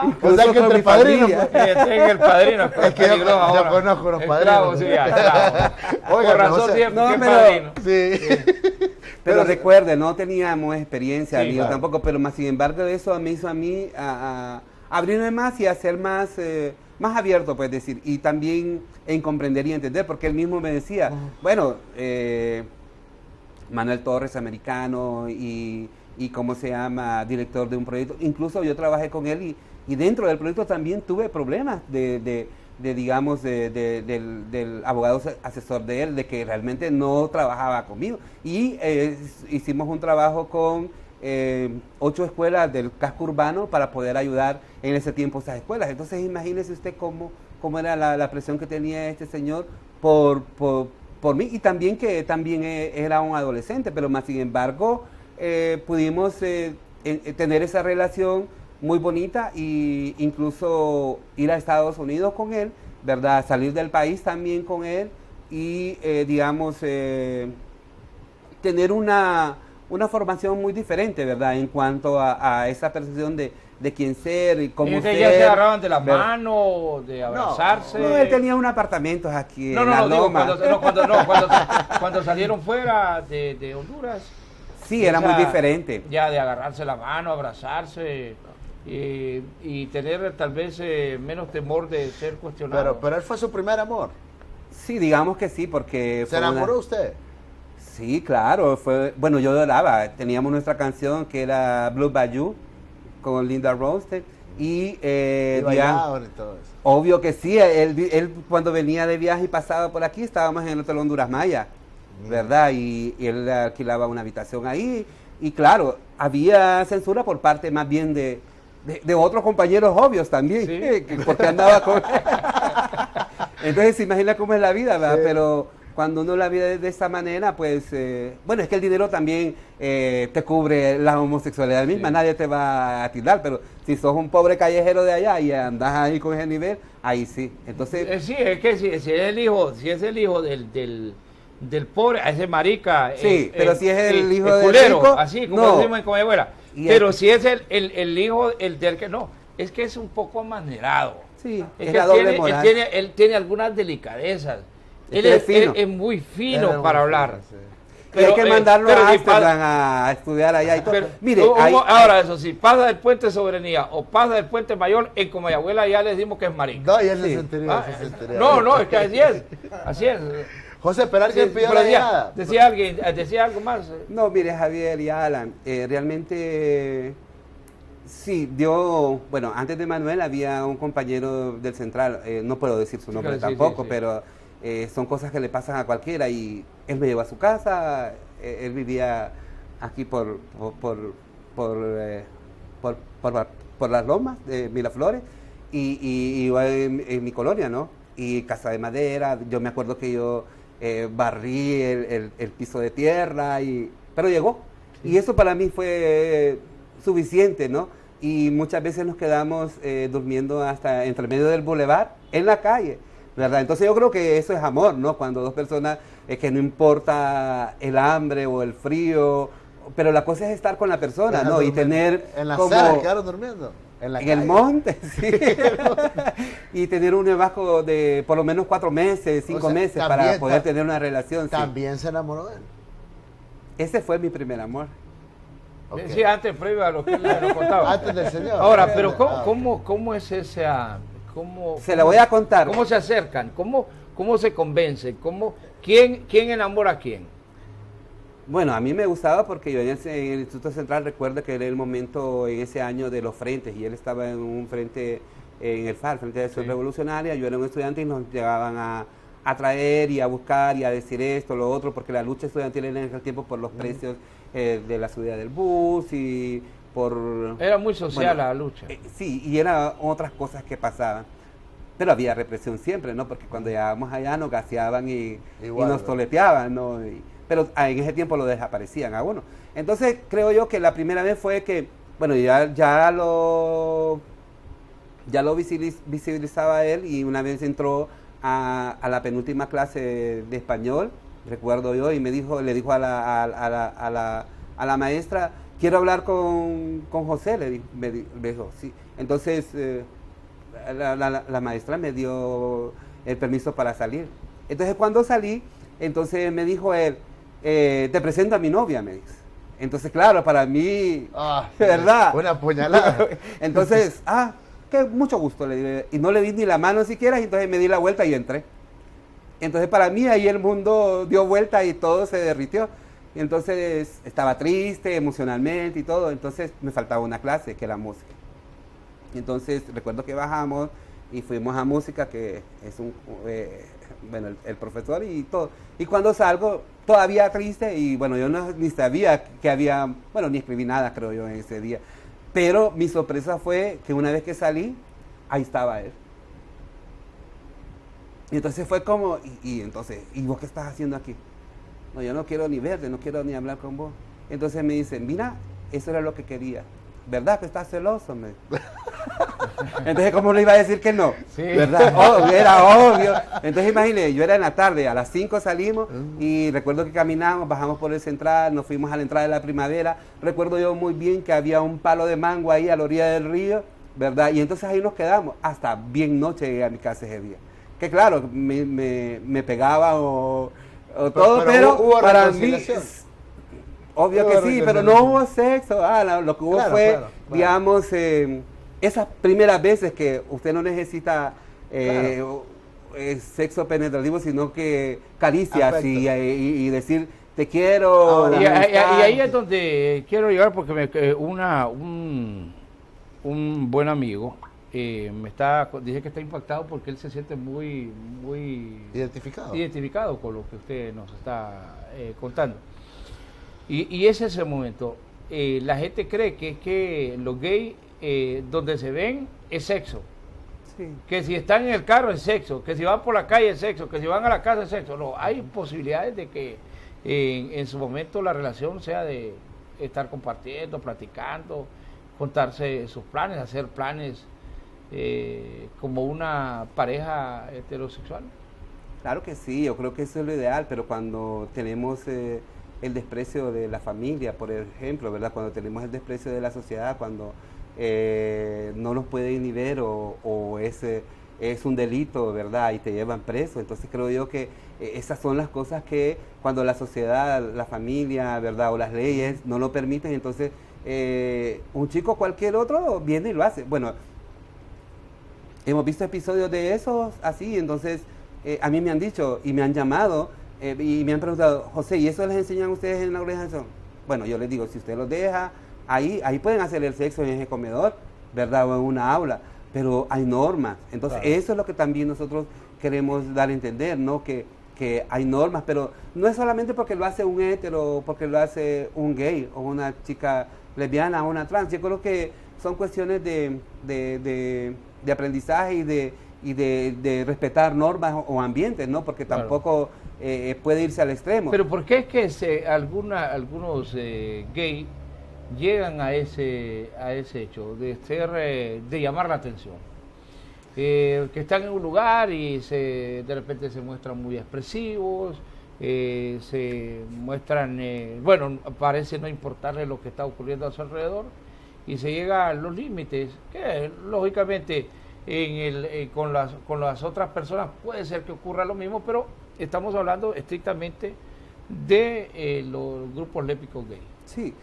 Incluso O sea que con entre mi padrinos, familia. Es el padrino, Es que yo conozco los Esclavo, padrinos. sí, esclavo. Oiga, Por razón, José, tiene no, que pero- padrino. Sí. Pero recuerde, no teníamos experiencia, Sí, ni yo claro. tampoco, pero más sin embargo eso me hizo a mí a abrirme más y a ser más abierto, pues decir, y también en comprender y entender, porque él mismo me decía, bueno, Manuel Torres, americano, y cómo se llama, director de un proyecto, incluso yo trabajé con él y dentro del proyecto también tuve problemas digamos, del abogado asesor de él, de que realmente no trabajaba conmigo. Y hicimos un trabajo con 8 escuelas del casco urbano para poder ayudar en ese tiempo a esas escuelas. Entonces imagínese usted cómo era la presión que tenía este señor por mí, y también que también era un adolescente, pero más sin embargo pudimos tener esa relación muy bonita e incluso ir a Estados Unidos con él, ¿verdad? Salir del país también con él y, digamos, tener una formación muy diferente, ¿verdad? En cuanto a esa percepción de quién ser y cómo ¿Y ser. ya se agarraban de la ¿verdad? mano, de abrazarse? No, él tenía un apartamento aquí No, en la digo, Loma. cuando salieron fuera de Honduras. Sí, era esa- muy diferente. Ya de agarrarse la mano, abrazarse y tener tal vez menos temor de ser cuestionado. Pero él fue su primer amor. Sí, digamos que sí, porque ¿Se enamoró usted? Sí, claro, bueno, yo lloraba. Teníamos nuestra canción que era Blue Bayou con Linda Ronstadt y Y bailaban y todo eso. obvio que sí, él cuando venía de viaje y pasaba por aquí, estábamos en el Hotel Honduras Maya, ¿verdad? Y él alquilaba una habitación ahí y claro, había censura por parte más bien de otros compañeros obvios también, Sí. porque andaba con... Entonces se imagina cómo es la vida, ¿verdad? Sí. Pero cuando uno la vive de esa manera, pues, bueno, es que el dinero también te cubre la homosexualidad misma, Sí. nadie te va a tildar, pero si sos un pobre callejero de allá y andás ahí con ese nivel, ahí sí. Entonces, Sí, es que si es el hijo del pobre, a ese marica. Sí, pero si es el hijo del culero, rico, así como no. decimos en Comayagüela. Y Pero el- si es el hijo del que no, es que es un poco amanerado. sí, Es es que la doble moral. él tiene algunas delicadezas. Es Él que es, es fino. él es muy fino Era para muy hablar. fino, sí. Y hay que mandarlo pero a si Ámsterdam a estudiar allá y todo. Pero, Mire, ahora eso sí, pasa del puente Soberanía o pasa del puente Mayor, en Comayagüela ya les dimos que es marica. No, y él Sí. se sentiría, se sentiría. No, es que así es. José, pero alguien pidió Pero la llegada. decía algo más. No, mire, Javier y Alan, realmente sí, bueno, antes de Manuel había un compañero del Central, no puedo decir su nombre tampoco, sí. pero son cosas que le pasan a cualquiera y él me llevó a su casa, él vivía aquí por las lomas de Miraflores y iba en mi colonia, ¿no? Y casa de madera, yo me acuerdo que yo barrí el piso de tierra, pero llegó. Sí. Y eso para mí fue suficiente, ¿no? Y muchas veces nos quedamos durmiendo hasta entre medio del bulevar, en la calle, ¿verdad? Entonces yo creo que eso es amor, ¿no? Cuando dos personas, que no importa el hambre o el frío, pero la cosa es estar con la persona, ¿no? Y tener en la como... sala quedaron durmiendo. En el monte, sí. Y tener un noviazgo de por lo menos 4 meses, 5 meses para poder tener una relación. ¿También se enamoró de él? Ese fue mi primer amor. Okay. Sí, antes, previo a lo que nos contaba. Antes del Señor. Ahora, pero ¿cómo es esa...? Se la voy a contar. ¿Cómo se acercan? ¿Cómo se convencen? ¿Quién enamora a quién? Bueno, a mí me gustaba porque yo en el Instituto Central recuerdo que era el momento en ese año de los frentes y él estaba en un frente, en el FAR, Frente de Acción Revolucionaria, yo era un estudiante y nos llegaban a traer y a buscar y a decir esto, lo otro, porque la lucha estudiantil era en aquel tiempo por los precios de la subida del bus y por... Era muy social la lucha. Sí, y eran otras cosas que pasaban. Pero había represión siempre, ¿no? Porque cuando llegábamos allá nos gaseaban y nos toleteaban, ¿no? Pero en ese tiempo lo desaparecían a uno. Entonces creo yo que la primera vez fue que, bueno, ya lo visibilizaba él y una vez entró a la penúltima clase de español, recuerdo yo, y le dijo a la maestra, quiero hablar con José, me dijo, sí. Entonces la maestra me dio el permiso para salir. Entonces cuando salí, entonces me dijo él, te presento a mi novia, me dice. Entonces, claro, para mí, ¿verdad? Una puñalada. Entonces, que mucho gusto, le dije. Y no le di ni la mano siquiera, y entonces me di la vuelta y entré. Entonces, para mí, ahí el mundo dio vuelta y todo se derritió. Y entonces, estaba triste emocionalmente y todo. Entonces, me faltaba una clase, que era música. Entonces, recuerdo que bajamos y fuimos a música, que es el profesor y todo. Y cuando salgo, todavía triste, y bueno, yo ni sabía que había, bueno, ni escribí nada, creo yo, en ese día. Pero mi sorpresa fue que una vez que salí, ahí estaba él. Y entonces fue como, entonces, ¿y vos qué estás haciendo aquí? No, yo no quiero ni verte, no quiero ni hablar con vos. Entonces me dice, mira, eso era lo que quería. ¿Verdad que estás celoso? Entonces, ¿cómo le iba a decir que no? Sí. ¿Verdad? Era obvio. Entonces, imagínate, yo era en la tarde, a las 5 salimos y recuerdo que caminamos, bajamos por el Central, nos fuimos a la entrada de la Primavera. Recuerdo yo muy bien que había un palo de mango ahí a la orilla del río, ¿verdad? Y entonces ahí nos quedamos hasta bien noche llegué a mi casa ese día. Que claro, me pegaba o todo, pero hubo para mí... Obvio que sí, pero no hubo sexo. Lo que hubo fue, digamos, esas primeras veces que usted no necesita sexo penetrativo, sino que caricias y decir, te quiero. Y ahí es donde quiero llegar porque un buen amigo dice que está impactado porque él se siente muy identificado con lo que usted nos está contando. Y ese es el momento. La gente cree que los gays, donde se ven, es sexo. Sí. Que si están en el carro es sexo, que si van por la calle es sexo, que si van a la casa es sexo. No, hay posibilidades de que en su momento la relación sea de estar compartiendo, platicando, contarse sus planes, hacer planes como una pareja heterosexual. Claro que sí, yo creo que eso es lo ideal, pero cuando tenemos... el desprecio de la familia, por ejemplo, ¿verdad? Cuando tenemos el desprecio de la sociedad, cuando no nos pueden ni ver o es es un delito, ¿verdad? Y te llevan preso. Entonces creo yo que esas son las cosas que cuando la sociedad, la familia, ¿verdad? O las leyes no lo permiten, entonces un chico cualquier otro viene y lo hace. Bueno, hemos visto episodios de esos así, entonces a mí me han dicho y me han llamado y me han preguntado, José, ¿y eso les enseñan ustedes en la organización? Bueno, yo les digo, si usted los deja, ahí pueden hacer el sexo en ese comedor, ¿verdad? O en una aula, pero hay normas. Entonces, claro, eso es lo que también nosotros queremos dar a entender, ¿no? Que hay normas, pero no es solamente porque lo hace un hetero, porque lo hace un gay, o una chica lesbiana, o una trans. Yo creo que son cuestiones de aprendizaje y de respetar normas o ambientes, ¿no? Porque tampoco puede irse al extremo. Pero ¿por qué es que algunos gays llegan a ese hecho de llamar la atención? Que están en un lugar y de repente se muestran muy expresivos, se muestran, parece no importarle lo que está ocurriendo a su alrededor, y se llega a los límites, que lógicamente con las otras personas puede ser que ocurra lo mismo, pero estamos hablando estrictamente de los grupos lésbicos gays. Sí,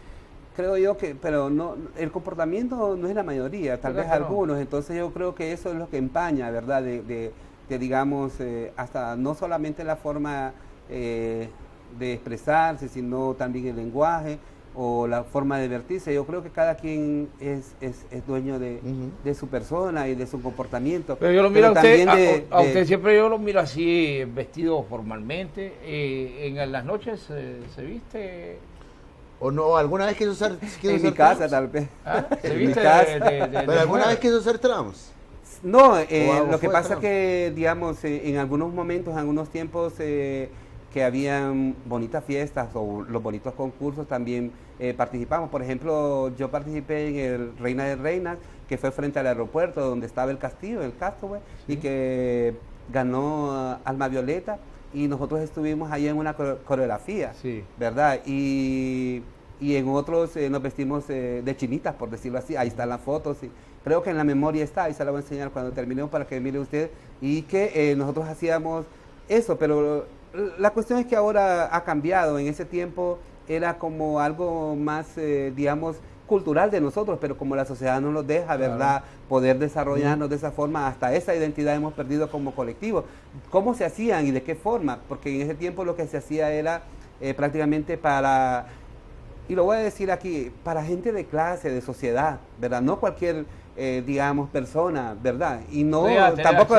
creo yo que, pero no, el comportamiento no es la mayoría, tal vez algunos, entonces yo creo que eso es lo que empaña, ¿verdad? De digamos, hasta no solamente la forma de expresarse, sino también el lenguaje o la forma de divertirse. Yo creo que cada quien es dueño de su persona y de su comportamiento. Pero yo lo miro a usted siempre yo lo miro así, vestido formalmente. En las noches se viste... ¿O no? ¿Alguna vez quiso ser en mi casa, tal vez. ¿Ah? ¿Se en viste mi casa. ¿Pero alguna vez quiso ser trans? No, lo que pasa es que, digamos, en algunos momentos, en algunos tiempos, que habían bonitas fiestas o los bonitos concursos, también participamos. Por ejemplo, yo participé en el Reina de Reinas, que fue frente al aeropuerto, donde estaba el castillo, el Castaway, y que ganó Alma Violeta, y nosotros estuvimos ahí en una coreografía, ¿verdad? Y en otros nos vestimos de chinitas, por decirlo así. Ahí están las fotos, y creo que en la memoria está, ahí se la voy a enseñar cuando terminemos para que mire usted, y que nosotros hacíamos eso, pero la cuestión es que ahora ha cambiado. En ese tiempo era como algo más, digamos, cultural de nosotros, pero como la sociedad no nos deja, ¿verdad?, poder desarrollarnos de esa forma, hasta esa identidad hemos perdido como colectivo. ¿Cómo se hacían y de qué forma? Porque en ese tiempo lo que se hacía era prácticamente para, y lo voy a decir aquí, para gente de clase, de sociedad, ¿verdad? No cualquier, digamos, persona, ¿verdad? Y no tampoco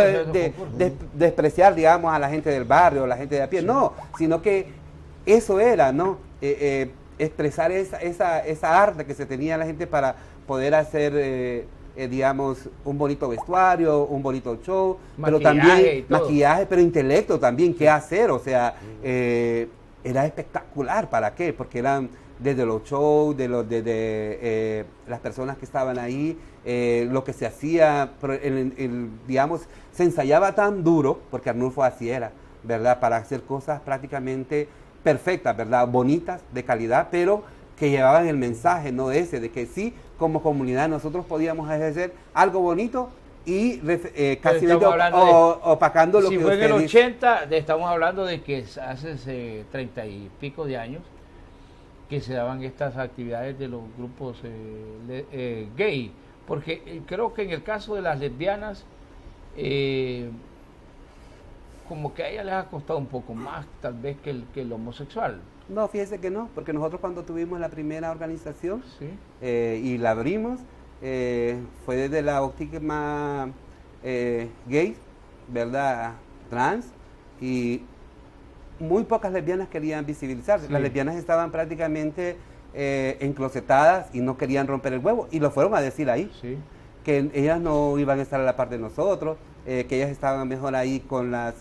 despreciar, digamos, a la gente del barrio, a la gente de a pie, no, sino que eso era, ¿no? Expresar esa arte que se tenía la gente para poder hacer, digamos, un bonito vestuario, un bonito show, pero también maquillaje, pero intelecto también, qué hacer, o sea, era espectacular. ¿Para qué? Porque eran desde los shows, de las personas que estaban ahí, lo que se hacía, digamos, se ensayaba tan duro, porque Arnulfo así era, ¿verdad?, para hacer cosas prácticamente perfectas, ¿verdad?, bonitas, de calidad, pero que llevaban el mensaje, no ese, de que sí, como comunidad nosotros podíamos ejercer algo bonito y casi opacando lo que usted dice. Si fue en el 80, estamos hablando de que hace 30 y pico de años que se daban estas actividades de los grupos gay, porque creo que en el caso de las lesbianas, como que a ella les ha costado un poco más tal vez que el homosexual. No, fíjese que no, porque nosotros cuando tuvimos la primera organización y la abrimos, fue desde la óptica gay, ¿verdad?, trans, y muy pocas lesbianas querían visibilizarse. Las lesbianas estaban prácticamente enclosetadas y no querían romper el huevo, y lo fueron a decir ahí, que ellas no iban a estar a la par de nosotros, que ellas estaban mejor ahí con las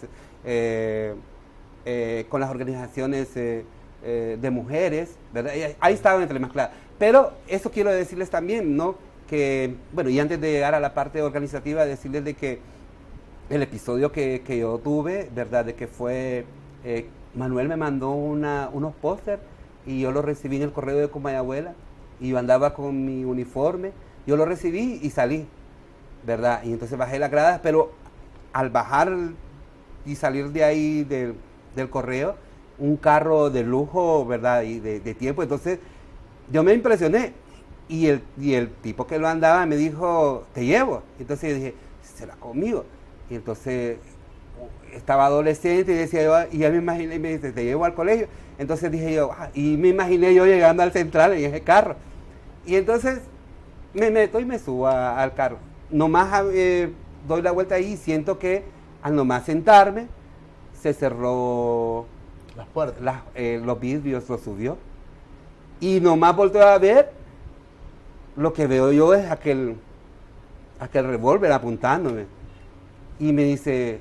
organizaciones de mujeres, ¿verdad? Ahí estaban entre más claras. Pero eso quiero decirles también, ¿no?, que, bueno, y antes de llegar a la parte organizativa, decirles de que el episodio que yo tuve, ¿verdad?, de que fue, Manuel me mandó unos pósters y yo los recibí en el correo de Comayagüela, y yo andaba con mi uniforme, yo lo recibí y salí, ¿verdad? Y entonces bajé las gradas, pero al bajar y salir de ahí del correo, un carro de lujo, ¿verdad? Y de tiempo. Entonces, yo me impresioné. Y el tipo que lo andaba me dijo, te llevo. Entonces yo dije, ¿será conmigo? Y entonces estaba adolescente y decía yo, y ya me imaginé, y me dice, te llevo al colegio. Entonces dije yo, y me imaginé yo llegando al central en ese carro. Y entonces me meto y me subo al carro. Nomás doy la vuelta ahí y siento que al nomás sentarme, se cerró Las puertas. los vidrios, lo subió. Y nomás volteo a ver, lo que veo yo es aquel revólver apuntándome. Y me dice,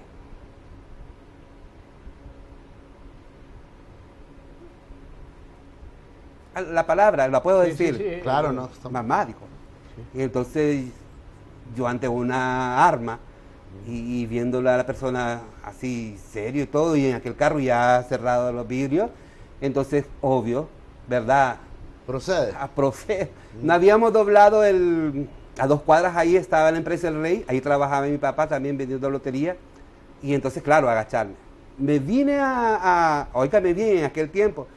la palabra, ¿la puedo decir? Sí, Claro, no. Mamá, dijo. Y entonces yo ante una arma y viéndola a la persona así serio y todo, y en aquel carro ya cerrado los vidrios, entonces obvio, ¿verdad? Procede. Procede. No habíamos doblado a 2 cuadras, ahí estaba la empresa El Rey, ahí trabajaba mi papá también vendiendo lotería, y entonces claro, agacharme. Me vine óigame bien, en aquel tiempo,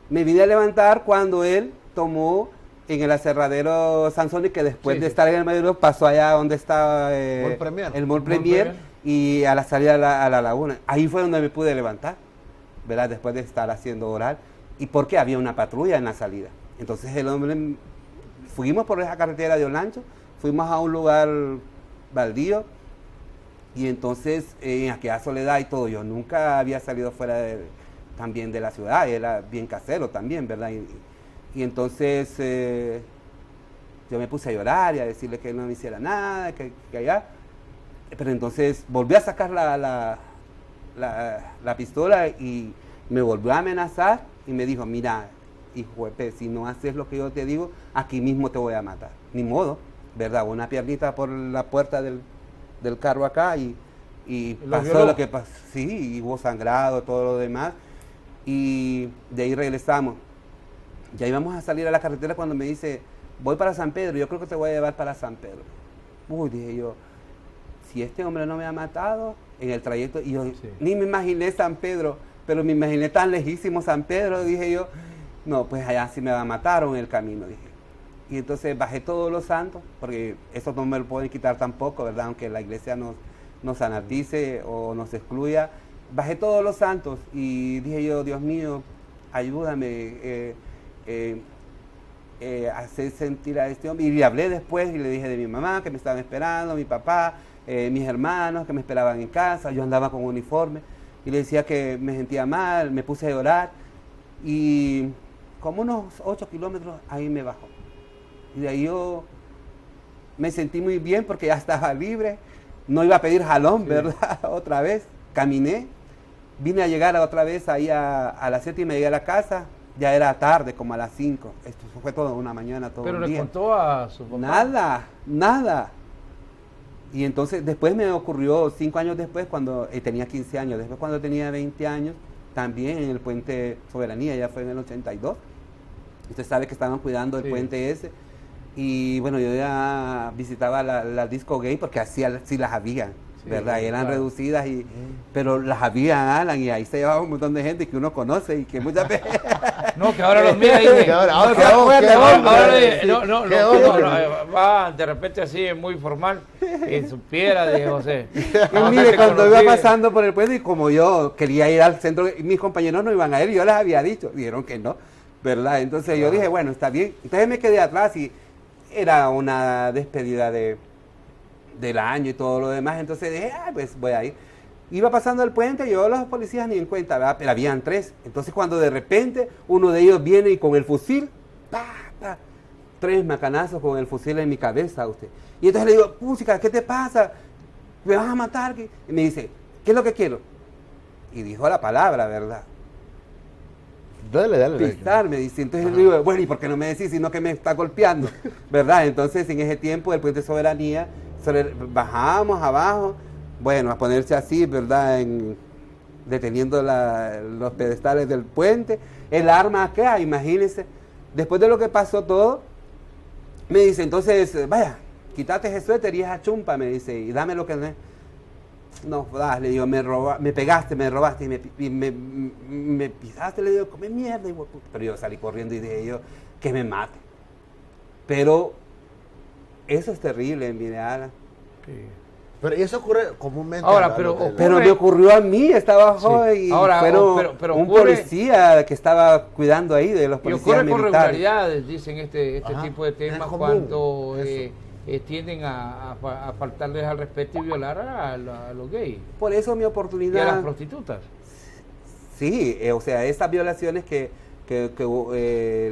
me vine a levantar cuando él tomó en el aserradero Sansoni, que después de estar en el Maduro pasó allá donde estaba Mall Premier. el Mall Premier, y a la salida a la laguna. Ahí fue donde me pude levantar, ¿verdad? Después de estar haciendo oral, y porque había una patrulla en la salida. Entonces el hombre, fuimos por esa carretera de Olancho, fuimos a un lugar baldío, y entonces en aquella soledad y todo, yo nunca había salido fuera también de la ciudad, era bien casero también, ¿verdad? Y entonces yo me puse a llorar y a decirle que no me hiciera nada, que allá. Pero entonces volví a sacar la pistola y me volvió a amenazar y me dijo, mira, hijo de pe, si no haces lo que yo te digo, aquí mismo te voy a matar. Ni modo, ¿verdad? Una piernita por la puerta del carro acá y pasó lo que pasó. Sí, y hubo sangrado, todo lo demás. Y de ahí regresamos. Ya íbamos a salir a la carretera cuando me dice, voy para San Pedro, yo creo que te voy a llevar para San Pedro. Uy, dije yo, si este hombre no me ha matado en el trayecto, y yo ni me imaginé San Pedro, pero me imaginé tan lejísimo San Pedro, dije yo, no, pues allá sí me va a matar en el camino, dije. Y entonces bajé todos los santos, porque eso no me lo pueden quitar tampoco, ¿verdad? Aunque la iglesia nos anarquice o nos excluya. Bajé todos los santos y dije yo, Dios mío, ayúdame, hacer sentir a este hombre. Y le hablé después y le dije de mi mamá que me estaban esperando, mi papá, mis hermanos que me esperaban en casa. Yo andaba con uniforme y le decía que me sentía mal, me puse a llorar y como unos 8 kilómetros ahí me bajó. Y de ahí yo me sentí muy bien porque ya estaba libre, no iba a pedir jalón, ¿verdad? Otra vez, caminé, vine a llegar otra vez ahí a las 7:30 a la casa. Ya era tarde, como a las 5. Esto fue toda una mañana, todo un día. ¿Pero le contó a su Nada. papá? Y entonces después me ocurrió, 5 años después, cuando tenía 15 años, después cuando tenía 20 años, también en el puente Soberanía, ya fue en el 82. Usted sabe que estaban cuidando el puente ese. Y bueno, yo ya visitaba la disco gay porque así las había. ¿Verdad? Eran reducidas, pero las había, Alan, y ahí se llevaba un montón de gente que uno conoce y que muchas veces... No, que ahora los mira y dicen... Va de repente así, muy formal, y supiera de José. Y mire, cuando iba pasando por el puente, y como yo quería ir al centro, mis compañeros no iban a ir, yo les había dicho, dijeron que no, ¿verdad? Entonces yo dije, bueno, está bien. Entonces me quedé atrás y era una despedida del año y todo lo demás, entonces dije, pues voy a ir. Iba pasando el puente y yo los policías ni en cuenta, ¿verdad? Pero habían 3. Entonces cuando de repente uno de ellos viene y con el fusil, 3 macanazos con el fusil en mi cabeza, usted. Y entonces le digo, música, ¿qué te pasa? ¿Me vas a matar? Y me dice, ¿qué es lo que quiero? Y dijo la palabra, ¿verdad? Dale. Pisar, me dice. Entonces le digo, bueno, ¿y por qué no me decís, sino que me está golpeando? ¿Verdad? Entonces en ese tiempo el puente Soberanía, bajamos abajo, bueno, a ponerse así, ¿verdad? Deteniendo los pedestales del puente, el arma acá, imagínense. Después de lo que pasó todo, me dice, entonces, vaya, quítate ese suéter y esa chumpa, me dice, y dame lo que... no, le digo, me pegaste, me robaste y me pisaste, le digo, come mierda. Pero yo salí corriendo y dije yo, que me mate. Pero eso es terrible, mire, Alan. Sí. Pero y eso ocurre comúnmente. Ahora, pero me ocurrió a mí, estaba joven y pero un policía que estaba cuidando ahí de los policías militares. Y ocurre con regularidades, dicen este tipo de temas, cuando tienden a faltarles al respeto y violar a los gays. Por eso mi oportunidad... Y a las prostitutas. Sí, o sea, estas violaciones que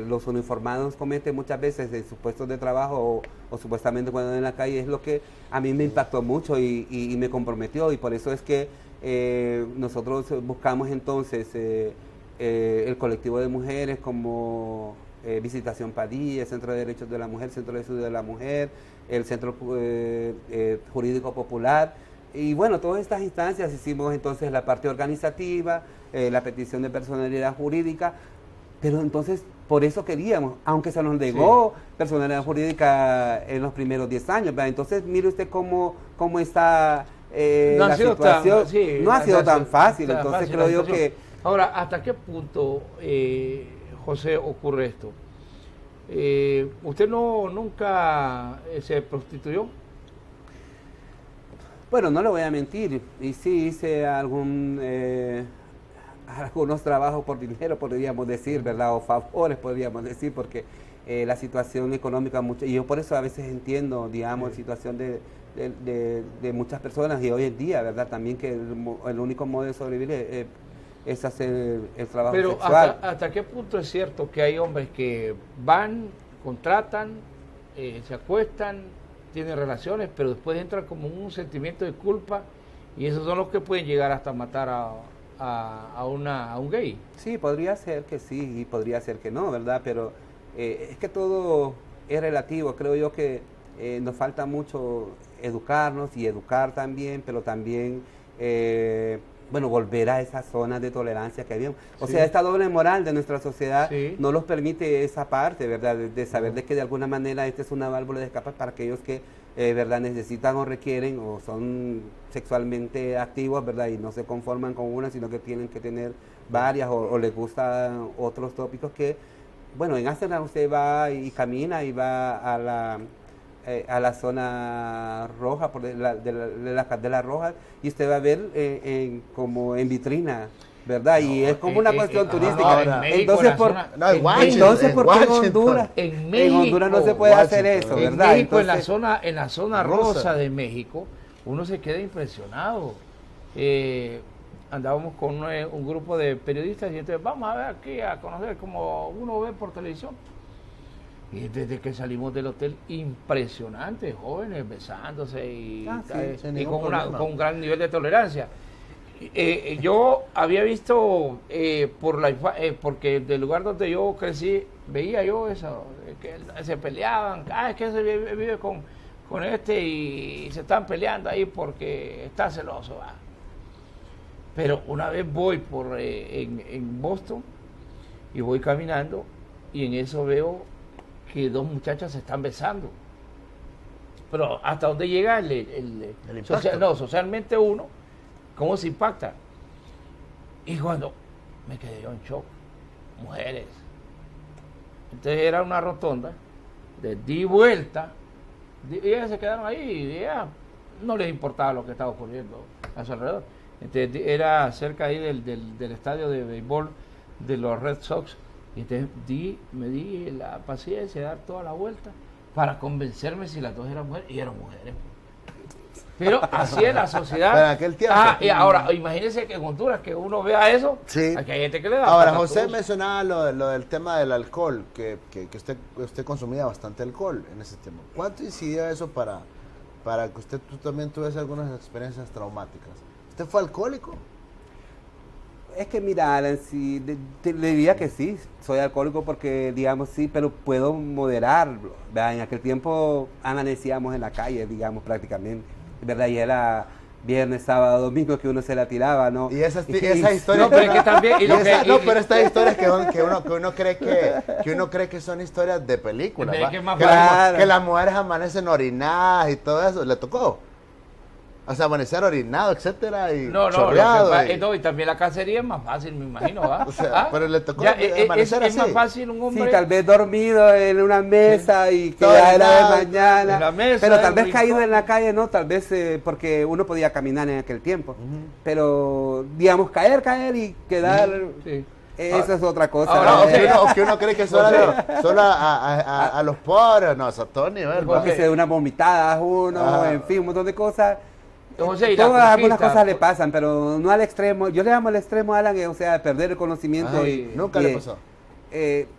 los uniformados cometen muchas veces en sus puestos de trabajo o supuestamente cuando en la calle, es lo que a mí me impactó mucho y me comprometió, y por eso es que nosotros buscamos entonces el colectivo de mujeres como Visitación Padilla, Centro de Derechos de la Mujer, Centro de Estudio de la Mujer, el Centro Jurídico Popular, y bueno, todas estas instancias hicimos entonces la parte organizativa, la petición de personalidad jurídica. Pero entonces, por eso queríamos, aunque se nos negó personalidad jurídica en los primeros 10 años, ¿verdad? Entonces, mire usted cómo está la situación. No ha sido tan fácil, entonces creo yo que... Ahora, ¿hasta qué punto, José, ocurre esto? ¿Usted nunca se prostituyó? Bueno, no le voy a mentir, y sí hice algunos trabajos por dinero, podríamos decir, ¿verdad? O favores, podríamos decir, porque la situación económica, y yo por eso a veces entiendo, digamos, la situación de muchas personas, y hoy en día, ¿verdad? También que el único modo de sobrevivir es hacer el trabajo sexual. Pero ¿hasta qué punto es cierto que hay hombres que van, contratan, se acuestan, tienen relaciones, pero después entran como un sentimiento de culpa, y esos son los que pueden llegar hasta matar a un gay? Sí, podría ser que sí y podría ser que no, ¿verdad? Pero es que todo es relativo. Creo yo que nos falta mucho educarnos y educar también, pero también, volver a esas zonas de tolerancia que habíamos. O sea, esta doble moral de nuestra sociedad no nos permite esa parte, ¿verdad? De saber de que de alguna manera esta es una válvula de escape para aquellos que ¿verdad? Necesitan o requieren o son sexualmente activos, ¿verdad? Y no se conforman con una, sino que tienen que tener varias o les gustan otros tópicos que, bueno, en Amsterdam usted va y camina y va a la zona roja, de la Candela Roja, y usted va a ver como en vitrina, ¿verdad? Y es como una cuestión turística. Entonces, ¿por qué en Honduras? En Honduras no se puede hacer eso, ¿verdad? En México, entonces, en la zona rosa de México, uno se queda impresionado. Andábamos con un grupo de periodistas y entonces vamos a ver aquí a conocer como uno ve por televisión. Y desde que salimos del hotel, impresionante, jóvenes besándose y con un gran nivel de tolerancia. Yo había visto, porque del lugar donde yo crecí, veía yo eso, que se peleaban, es que se vive con este y se están peleando ahí porque está celoso. Pero una vez voy en Boston y voy caminando y en eso veo que dos muchachas se están besando. Pero hasta dónde llega el socialmente uno, ¿cómo se impacta? Y cuando me quedé yo en shock, mujeres. Entonces era una rotonda, di vuelta, y ellas se quedaron ahí, y ellas no les importaba lo que estaba ocurriendo a su alrededor. Entonces era cerca ahí del estadio de béisbol de los Red Sox, y entonces me di la paciencia de dar toda la vuelta para convencerme si las dos eran mujeres, y eran mujeres. Pero así es la sociedad. Pero en aquel tiempo. Y ahora, imagínense que en Honduras, que uno vea eso, aquí hay gente que le da. Ahora, José mencionaba lo del tema del alcohol, que usted consumía bastante alcohol en ese tiempo. ¿Cuánto incidía eso para que tú también tuviese algunas experiencias traumáticas? ¿Usted fue alcohólico? Es que mira, Alan, sí, le diría que sí, soy alcohólico porque, digamos, sí, pero puedo moderarlo, ¿verdad? En aquel tiempo amanecíamos en la calle, digamos, prácticamente, ¿verdad? Y era viernes, sábado, domingo que uno se la tiraba, ¿no? Y esas historias... No, pero es que también... pero estas historias que uno cree que son historias de película, que las mujeres amanecen orinadas y todo eso, ¿le tocó? O sea, amanecer orinado, etcétera, y No, chorreado. no, y también la cacería es más fácil, me imagino, ¿va? O sea, pero le tocó amanecer es así. más fácil un hombre... Sí, tal vez dormido en una mesa y que Todo ya era helado, de mañana. en la mesa, pero tal en vez el caído rincón. en la calle, no, tal vez porque uno podía caminar en aquel tiempo. Pero, digamos, caer y quedar, Sí. eso es otra cosa. Ahora, ¿verdad? O que uno cree que solo a los pobres, no, eso a todo nivel. O que ¿va? se dé una vomitada a uno, Ah. en fin, un montón de cosas. José, y la Todas algunas conquista, cosas le pasan, pero no al extremo. Yo le llamo al extremo, Alan, o sea, perder el conocimiento. Ay, nunca le pasó.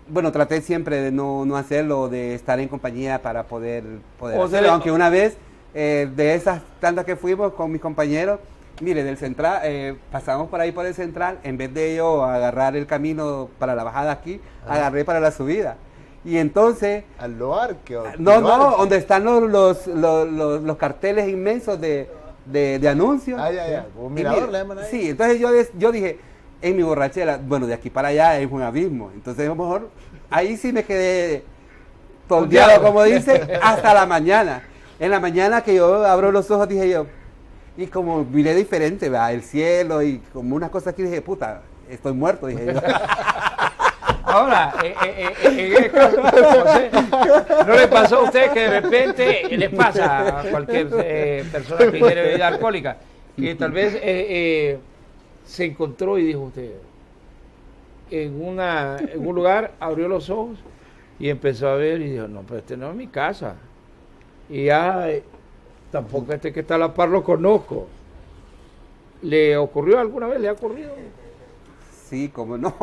Bueno, traté siempre de no hacerlo, de estar en compañía para poder O hacerlo. sea, Aunque una vez, de esas tantas que fuimos con mis compañeros, mire, del central, pasamos por ahí por el central, en vez de yo agarrar el camino para la bajada aquí, agarré para la subida. Y entonces, Al lugar que. no, donde están los carteles inmensos de anuncios. Ah, ya. Un Y mirador mira, le llaman ahí. sí, entonces yo dije, en mi borrachera, bueno, de aquí para allá es un abismo. Entonces, a lo mejor, ahí sí me quedé tonteado, como dice, hasta la mañana. En la mañana que yo abro los ojos, dije yo, y como miré diferente, ¿verdad? El cielo y como unas cosas que dije, puta, estoy muerto, dije yo. Ahora, en el caso, José, ¿no le pasó a usted que de repente le pasa a cualquier persona que tiene bebida alcohólica, que tal vez se encontró y dijo usted, en un lugar abrió los ojos y empezó a ver y dijo, no, pero este no es mi casa. Y ya tampoco este que está a la par lo conozco. ¿Le ocurrió alguna vez? ¿Le ha ocurrido? Sí, como no.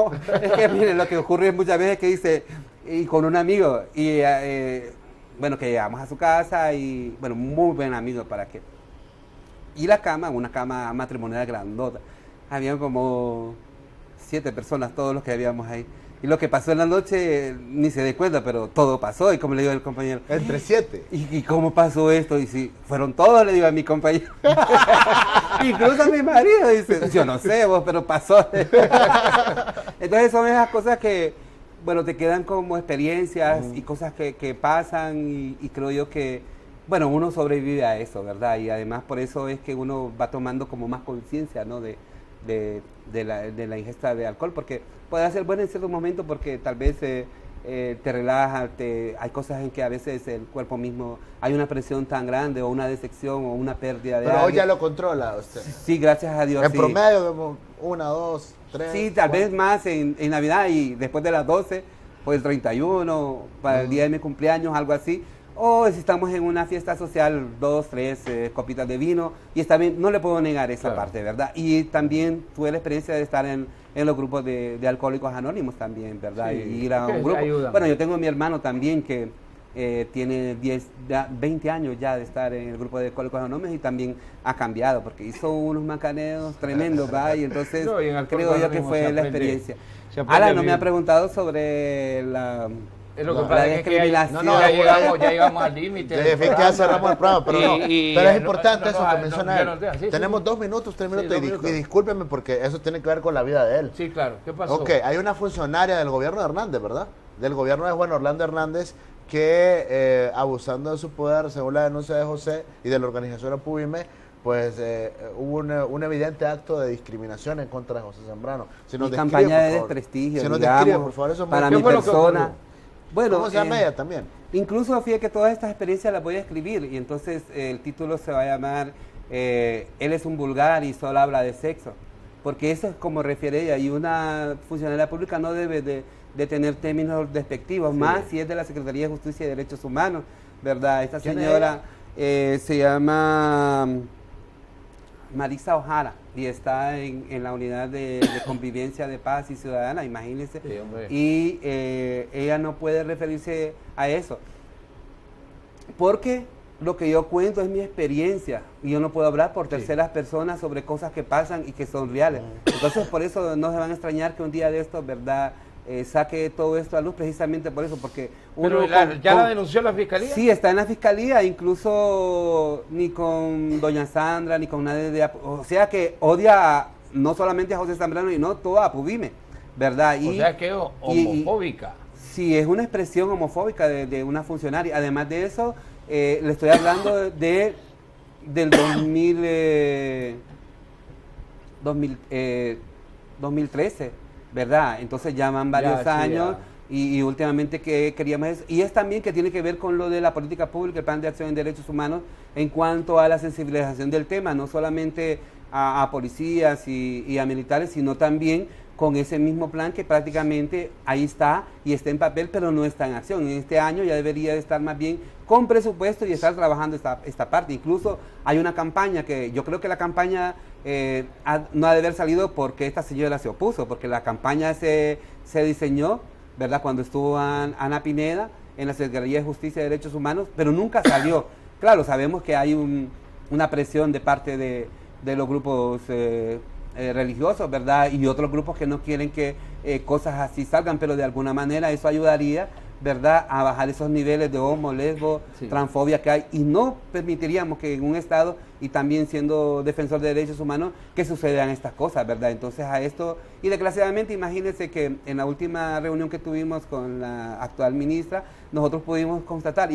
Es que miren, lo que ocurre muchas veces que dice, y con un amigo, y bueno, que llegamos a su casa y, bueno, muy buen amigo para que. Y la cama, una cama matrimonial grandota. Habían como 7 personas, todos los que habíamos ahí. Y lo que pasó en la noche, ni se dé cuenta, pero todo pasó, y como le digo al compañero. Entre 7. ¿Y cómo pasó esto? Y si fueron todos, le digo a mi compañero. Incluso a mi marido, dice, yo no sé vos, pero pasó. Entonces son esas cosas que, bueno, te quedan como experiencias y cosas que pasan y creo yo que, bueno, uno sobrevive a eso, ¿verdad? Y además por eso es que uno va tomando como más conciencia, ¿no? De la ingesta de alcohol, porque puede ser bueno en ciertos momentos porque tal vez te relaja, hay cosas en que a veces el cuerpo mismo, hay una presión tan grande o una decepción o una pérdida de Pero hoy alguien. ya lo controla usted. Sí, gracias a Dios. En sí. promedio, como 1, 2, 3. Sí, tal vez más en Navidad y después de las 12, o el 31, para el día de mi cumpleaños, algo así. O si estamos en una fiesta social, 2, 3 copitas de vino, y está bien, no le puedo negar esa parte, ¿verdad? Y también tuve la experiencia de estar en los grupos de alcohólicos anónimos también, ¿verdad? Sí, y ir a que un grupo. ayudan. Bueno, yo tengo a mi hermano también que tiene 20 años ya de estar en el grupo de alcohólicos anónimos y también ha cambiado, porque hizo unos macaneos tremendos, ¿va? Y entonces No, y en Alcohólicos creo yo que Anónimos fue se la aprende- experiencia. se aprende Alan no me bien. ha preguntado sobre la... Es lo que No, pasa la es que discriminación. ya llegamos al límite. Ya cerramos el programa, pero no. Pero es importante eso que no, menciona ya él. no te- sí, Tenemos sí. 2 minutos, 3 minutos, Sí, y, 2 minutos. y discúlpeme porque eso tiene que ver con la vida de él. Sí, claro. ¿Qué pasó? Ok, hay una funcionaria del gobierno de Hernández, ¿verdad? Del gobierno de Juan Orlando Hernández que abusando de su poder, según la denuncia de José y de la organización Apubime, pues hubo un evidente acto de discriminación en contra de José Zambrano. Si nos y describe, campaña por de favor. desprestigio, Si nos digamos, describe, por favor, eso es muy- para ¿Qué mi fue lo que persona. ocurrió? Bueno, ¿Cómo se llama ella también? incluso fíjate que todas estas experiencias las voy a escribir y entonces el título se va a llamar Él es un vulgar y solo habla de sexo, porque eso es como refiere ella, y una funcionaria pública no debe de tener términos despectivos, más si es de la Secretaría de Justicia y Derechos Humanos, ¿verdad? Esta ¿Quién es señora se llama Marisa Ojara y está en la unidad de convivencia de paz y ciudadana, imagínense. Sí, hombre. Y ella no puede referirse a eso. Porque lo que yo cuento es mi experiencia y yo no puedo hablar por terceras personas sobre cosas que pasan y que son reales. Entonces, por eso no se van a extrañar que un día de estos, ¿verdad?, saque todo esto a luz precisamente por eso, porque Pero uno ¿ya la denunció la fiscalía? Sí, está en la fiscalía, incluso ni con doña Sandra, ni con nadie o sea que odia no solamente a José Zambrano, y no toda a Apubime, ¿verdad? O sea que es homofóbica. Sí, es una expresión homofóbica de una funcionaria. Además de eso, le estoy hablando de del 2013, ¿verdad? Entonces ya van varios años. Y últimamente que queríamos eso. Y es también que tiene que ver con lo de la política pública, el plan de acción en derechos humanos, en cuanto a la sensibilización del tema, no solamente a policías y a militares, sino también con ese mismo plan que prácticamente ahí está y está en papel, pero no está en acción. En este año ya debería de estar más bien con presupuesto y estar trabajando esta parte. Incluso hay una campaña que yo creo que la campaña no ha de haber salido porque esta señora se opuso, porque la campaña se diseñó, ¿verdad? Cuando estuvo Ana Pineda en la Secretaría de Justicia y Derechos Humanos, pero nunca salió. Claro, sabemos que hay una presión de parte de los grupos religiosos, ¿verdad? Y otros grupos que no quieren que cosas así salgan, pero de alguna manera eso ayudaría, ¿verdad?, a bajar esos niveles de homo, lesbo, transfobia que hay, y no permitiríamos que en un Estado, y también siendo defensor de derechos humanos, que sucedan estas cosas, ¿verdad? Entonces a esto, y desgraciadamente imagínense que en la última reunión que tuvimos con la actual ministra, nosotros pudimos constatar,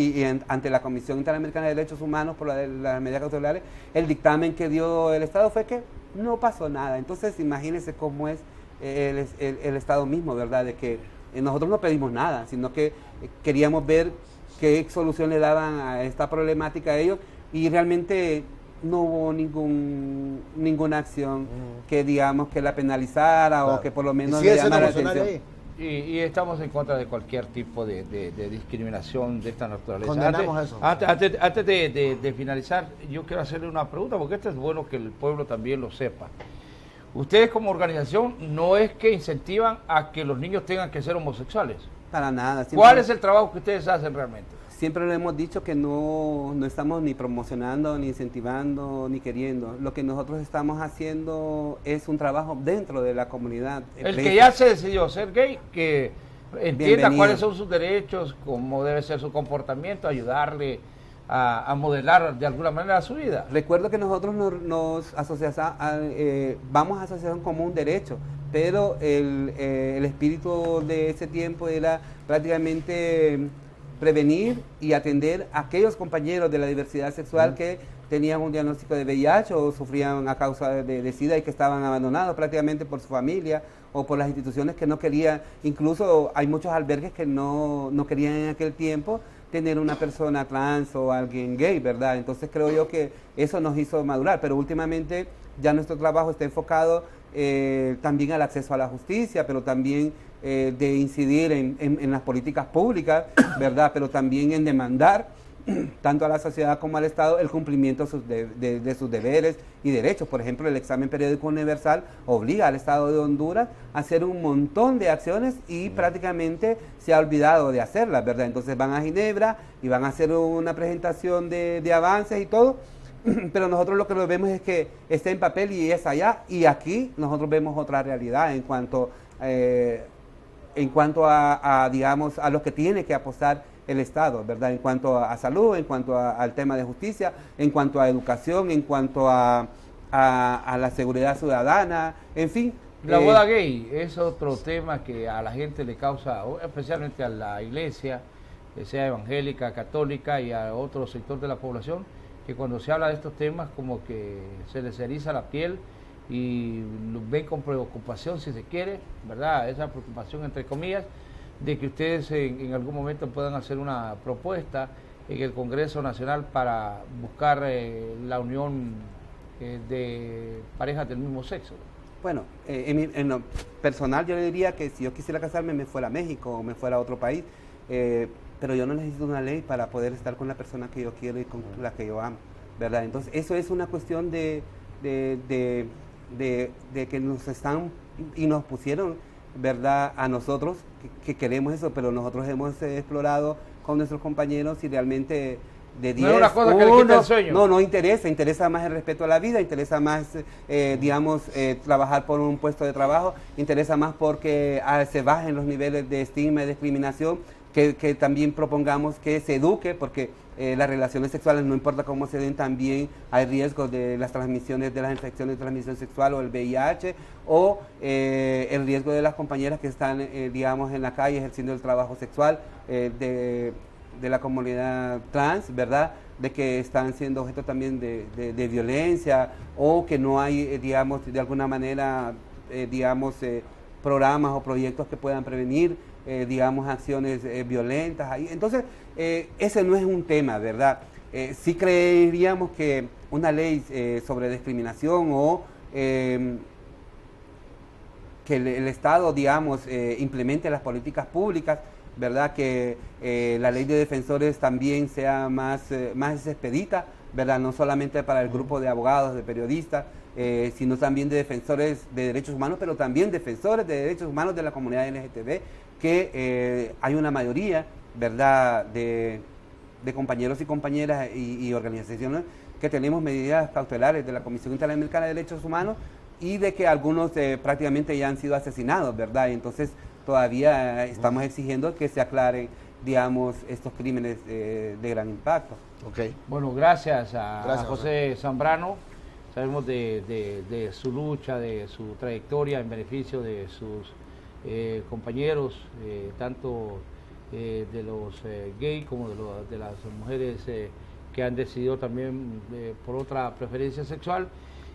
ante la Comisión Interamericana de Derechos Humanos por las medidas cautelares, el dictamen que dio el Estado fue que no pasó nada. Entonces imagínense cómo es el Estado mismo, ¿verdad? De que nosotros no pedimos nada, sino que queríamos ver qué solución le daban a esta problemática a ellos, y realmente no hubo ninguna acción que digamos que la penalizara, claro, o que por lo menos le llamara la atención. Y estamos en contra de cualquier tipo de discriminación de esta naturaleza. Condenamos eso. Antes de finalizar, yo quiero hacerle una pregunta, porque esto es bueno que el pueblo también lo sepa. Ustedes como organización no es que incentivan a que los niños tengan que ser homosexuales. Para nada. ¿Cuál es el trabajo que ustedes hacen realmente? Siempre le hemos dicho que no estamos ni promocionando, ni incentivando, ni queriendo. Lo que nosotros estamos haciendo es un trabajo dentro de la comunidad. El que ya se decidió ser gay, que entienda cuáles son sus derechos, cómo debe ser su comportamiento, ayudarle a modelar de alguna manera su vida. Recuerdo que nosotros nos vamos a asociación como un derecho, pero el espíritu de ese tiempo era prácticamente prevenir y atender a aquellos compañeros de la diversidad sexual que tenían un diagnóstico de VIH o sufrían a causa de SIDA y que estaban abandonados prácticamente por su familia o por las instituciones que no querían. Incluso hay muchos albergues que no querían en aquel tiempo tener una persona trans o alguien gay, ¿verdad? Entonces creo yo que eso nos hizo madurar, pero últimamente ya nuestro trabajo está enfocado también al acceso a la justicia, pero también de incidir en las políticas públicas, ¿verdad? Pero también en demandar tanto a la sociedad como al Estado el cumplimiento de sus deberes y derechos. Por ejemplo, el examen periódico universal obliga al Estado de Honduras a hacer un montón de acciones y prácticamente se ha olvidado de hacerlas, ¿verdad? Entonces van a Ginebra y van a hacer una presentación de avances y todo, pero nosotros lo que lo vemos es que está en papel y es allá, y aquí nosotros vemos otra realidad en cuanto a digamos, a lo que tiene que apostar el Estado, ¿verdad? En cuanto a salud, en cuanto al tema de justicia, en cuanto a educación, en cuanto a la seguridad ciudadana, en fin. La boda gay es otro tema que a la gente le causa, especialmente a la iglesia, sea evangélica, católica, y a otro sector de la población, que cuando se habla de estos temas como que se les eriza la piel y lo ven con preocupación, si se quiere, ¿verdad? Esa preocupación entre comillas, de que ustedes en algún momento puedan hacer una propuesta en el Congreso Nacional para buscar la unión de parejas del mismo sexo. Bueno, en lo personal yo le diría que si yo quisiera casarme me fuera a México o me fuera a otro país, pero yo no necesito una ley para poder estar con la persona que yo quiero y con la que yo amo, ¿verdad? Entonces eso es una cuestión de que nos están y nos pusieron, ¿verdad?, a nosotros que queremos eso, pero nosotros hemos explorado con nuestros compañeros y realmente de 10, no es una cosa que le quita el sueño. No interesa más el respeto a la vida, interesa más, digamos, trabajar por un puesto de trabajo, interesa más porque se bajen los niveles de estigma y discriminación, que también propongamos que se eduque, porque las relaciones sexuales, no importa cómo se den, también hay riesgos de las transmisiones de las infecciones de transmisión sexual o el VIH, o el riesgo de las compañeras que están, digamos, en la calle ejerciendo el trabajo sexual, la comunidad trans, ¿verdad?, de que están siendo objeto también de violencia, o que no hay, digamos, de alguna manera, programas o proyectos que puedan prevenir, digamos, acciones violentas ahí. Entonces, ese no es un tema, ¿verdad? Sí creeríamos que una ley sobre discriminación o que el Estado, digamos, implemente las políticas públicas, ¿verdad? Que la ley de defensores también sea más expedita, ¿verdad? No solamente para el grupo de abogados, de periodistas, sino también de defensores de derechos humanos, pero también defensores de derechos humanos de la comunidad LGTB, que hay una mayoría, ¿verdad?, de compañeros y compañeras y organizaciones que tenemos medidas cautelares de la Comisión Interamericana de Derechos Humanos, y de que algunos prácticamente ya han sido asesinados, ¿verdad? Y entonces todavía estamos exigiendo que se aclaren, digamos, estos crímenes de gran impacto. Okay. Bueno, gracias a José Zambrano. Sabemos de su lucha, de su trayectoria en beneficio de sus compañeros, tanto de los gays como de las mujeres que han decidido también por otra preferencia sexual,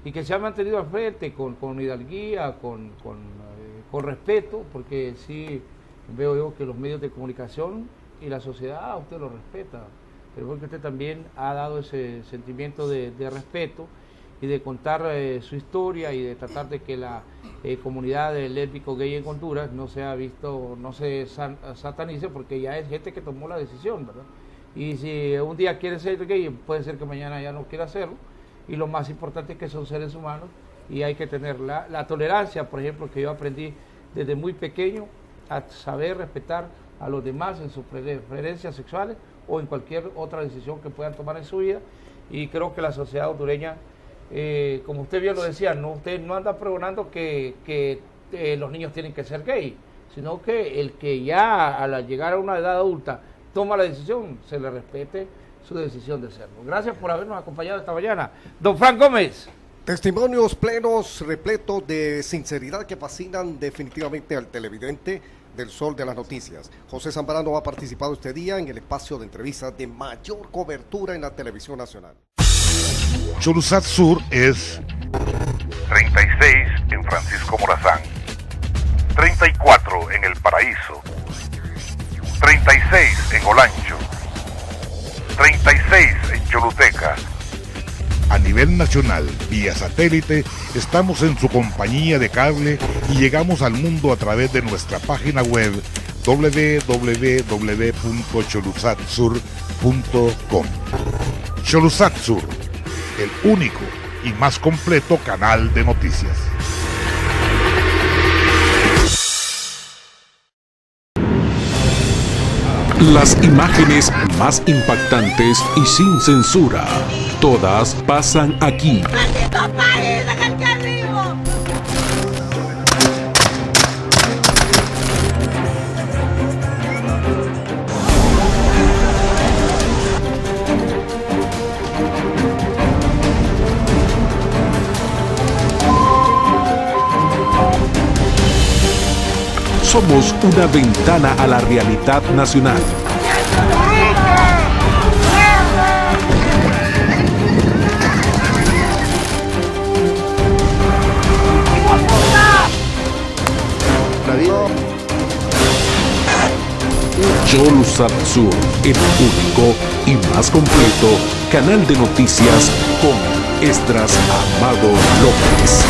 y que se han mantenido al frente con hidalguía, con respeto, porque sí veo yo que los medios de comunicación y la sociedad usted lo respeta, pero porque usted también ha dado ese sentimiento de respeto y de contar su historia, y de tratar de que la comunidad de lésbico gay en Honduras no se ha visto, no se satanice, porque ya es gente que tomó la decisión, ¿verdad? Y si un día quiere ser gay, puede ser que mañana ya no quiera hacerlo, y lo más importante es que son seres humanos, y hay que tener la tolerancia, por ejemplo, que yo aprendí desde muy pequeño, a saber respetar a los demás en sus preferencias sexuales o en cualquier otra decisión que puedan tomar en su vida. Y creo que la sociedad hondureña, como usted bien lo decía, usted no anda pregonando que los niños tienen que ser gay, sino que el que ya al llegar a una edad adulta toma la decisión, se le respete su decisión de serlo. Gracias por habernos acompañado esta mañana. Don Frank Gómez. Testimonios plenos, repletos de sinceridad, que fascinan definitivamente al televidente del Sol de las Noticias. José Zambrano ha participado este día en el espacio de entrevistas de mayor cobertura en la televisión nacional. Cholusat Sur es 36 en Francisco Morazán, 34 en El Paraíso, 36 en Olancho, 36 en Choluteca. a nivel nacional, vía satélite, estamos en su compañía de cable y llegamos al mundo a través de nuestra página web www.cholusatsur.com. Cholusat Sur, el único y más completo canal de noticias. Las imágenes más impactantes y sin censura, todas pasan aquí. Somos una ventana a la realidad nacional. Cholusat Sur, el único y más completo canal de noticias con Esdras Amado López.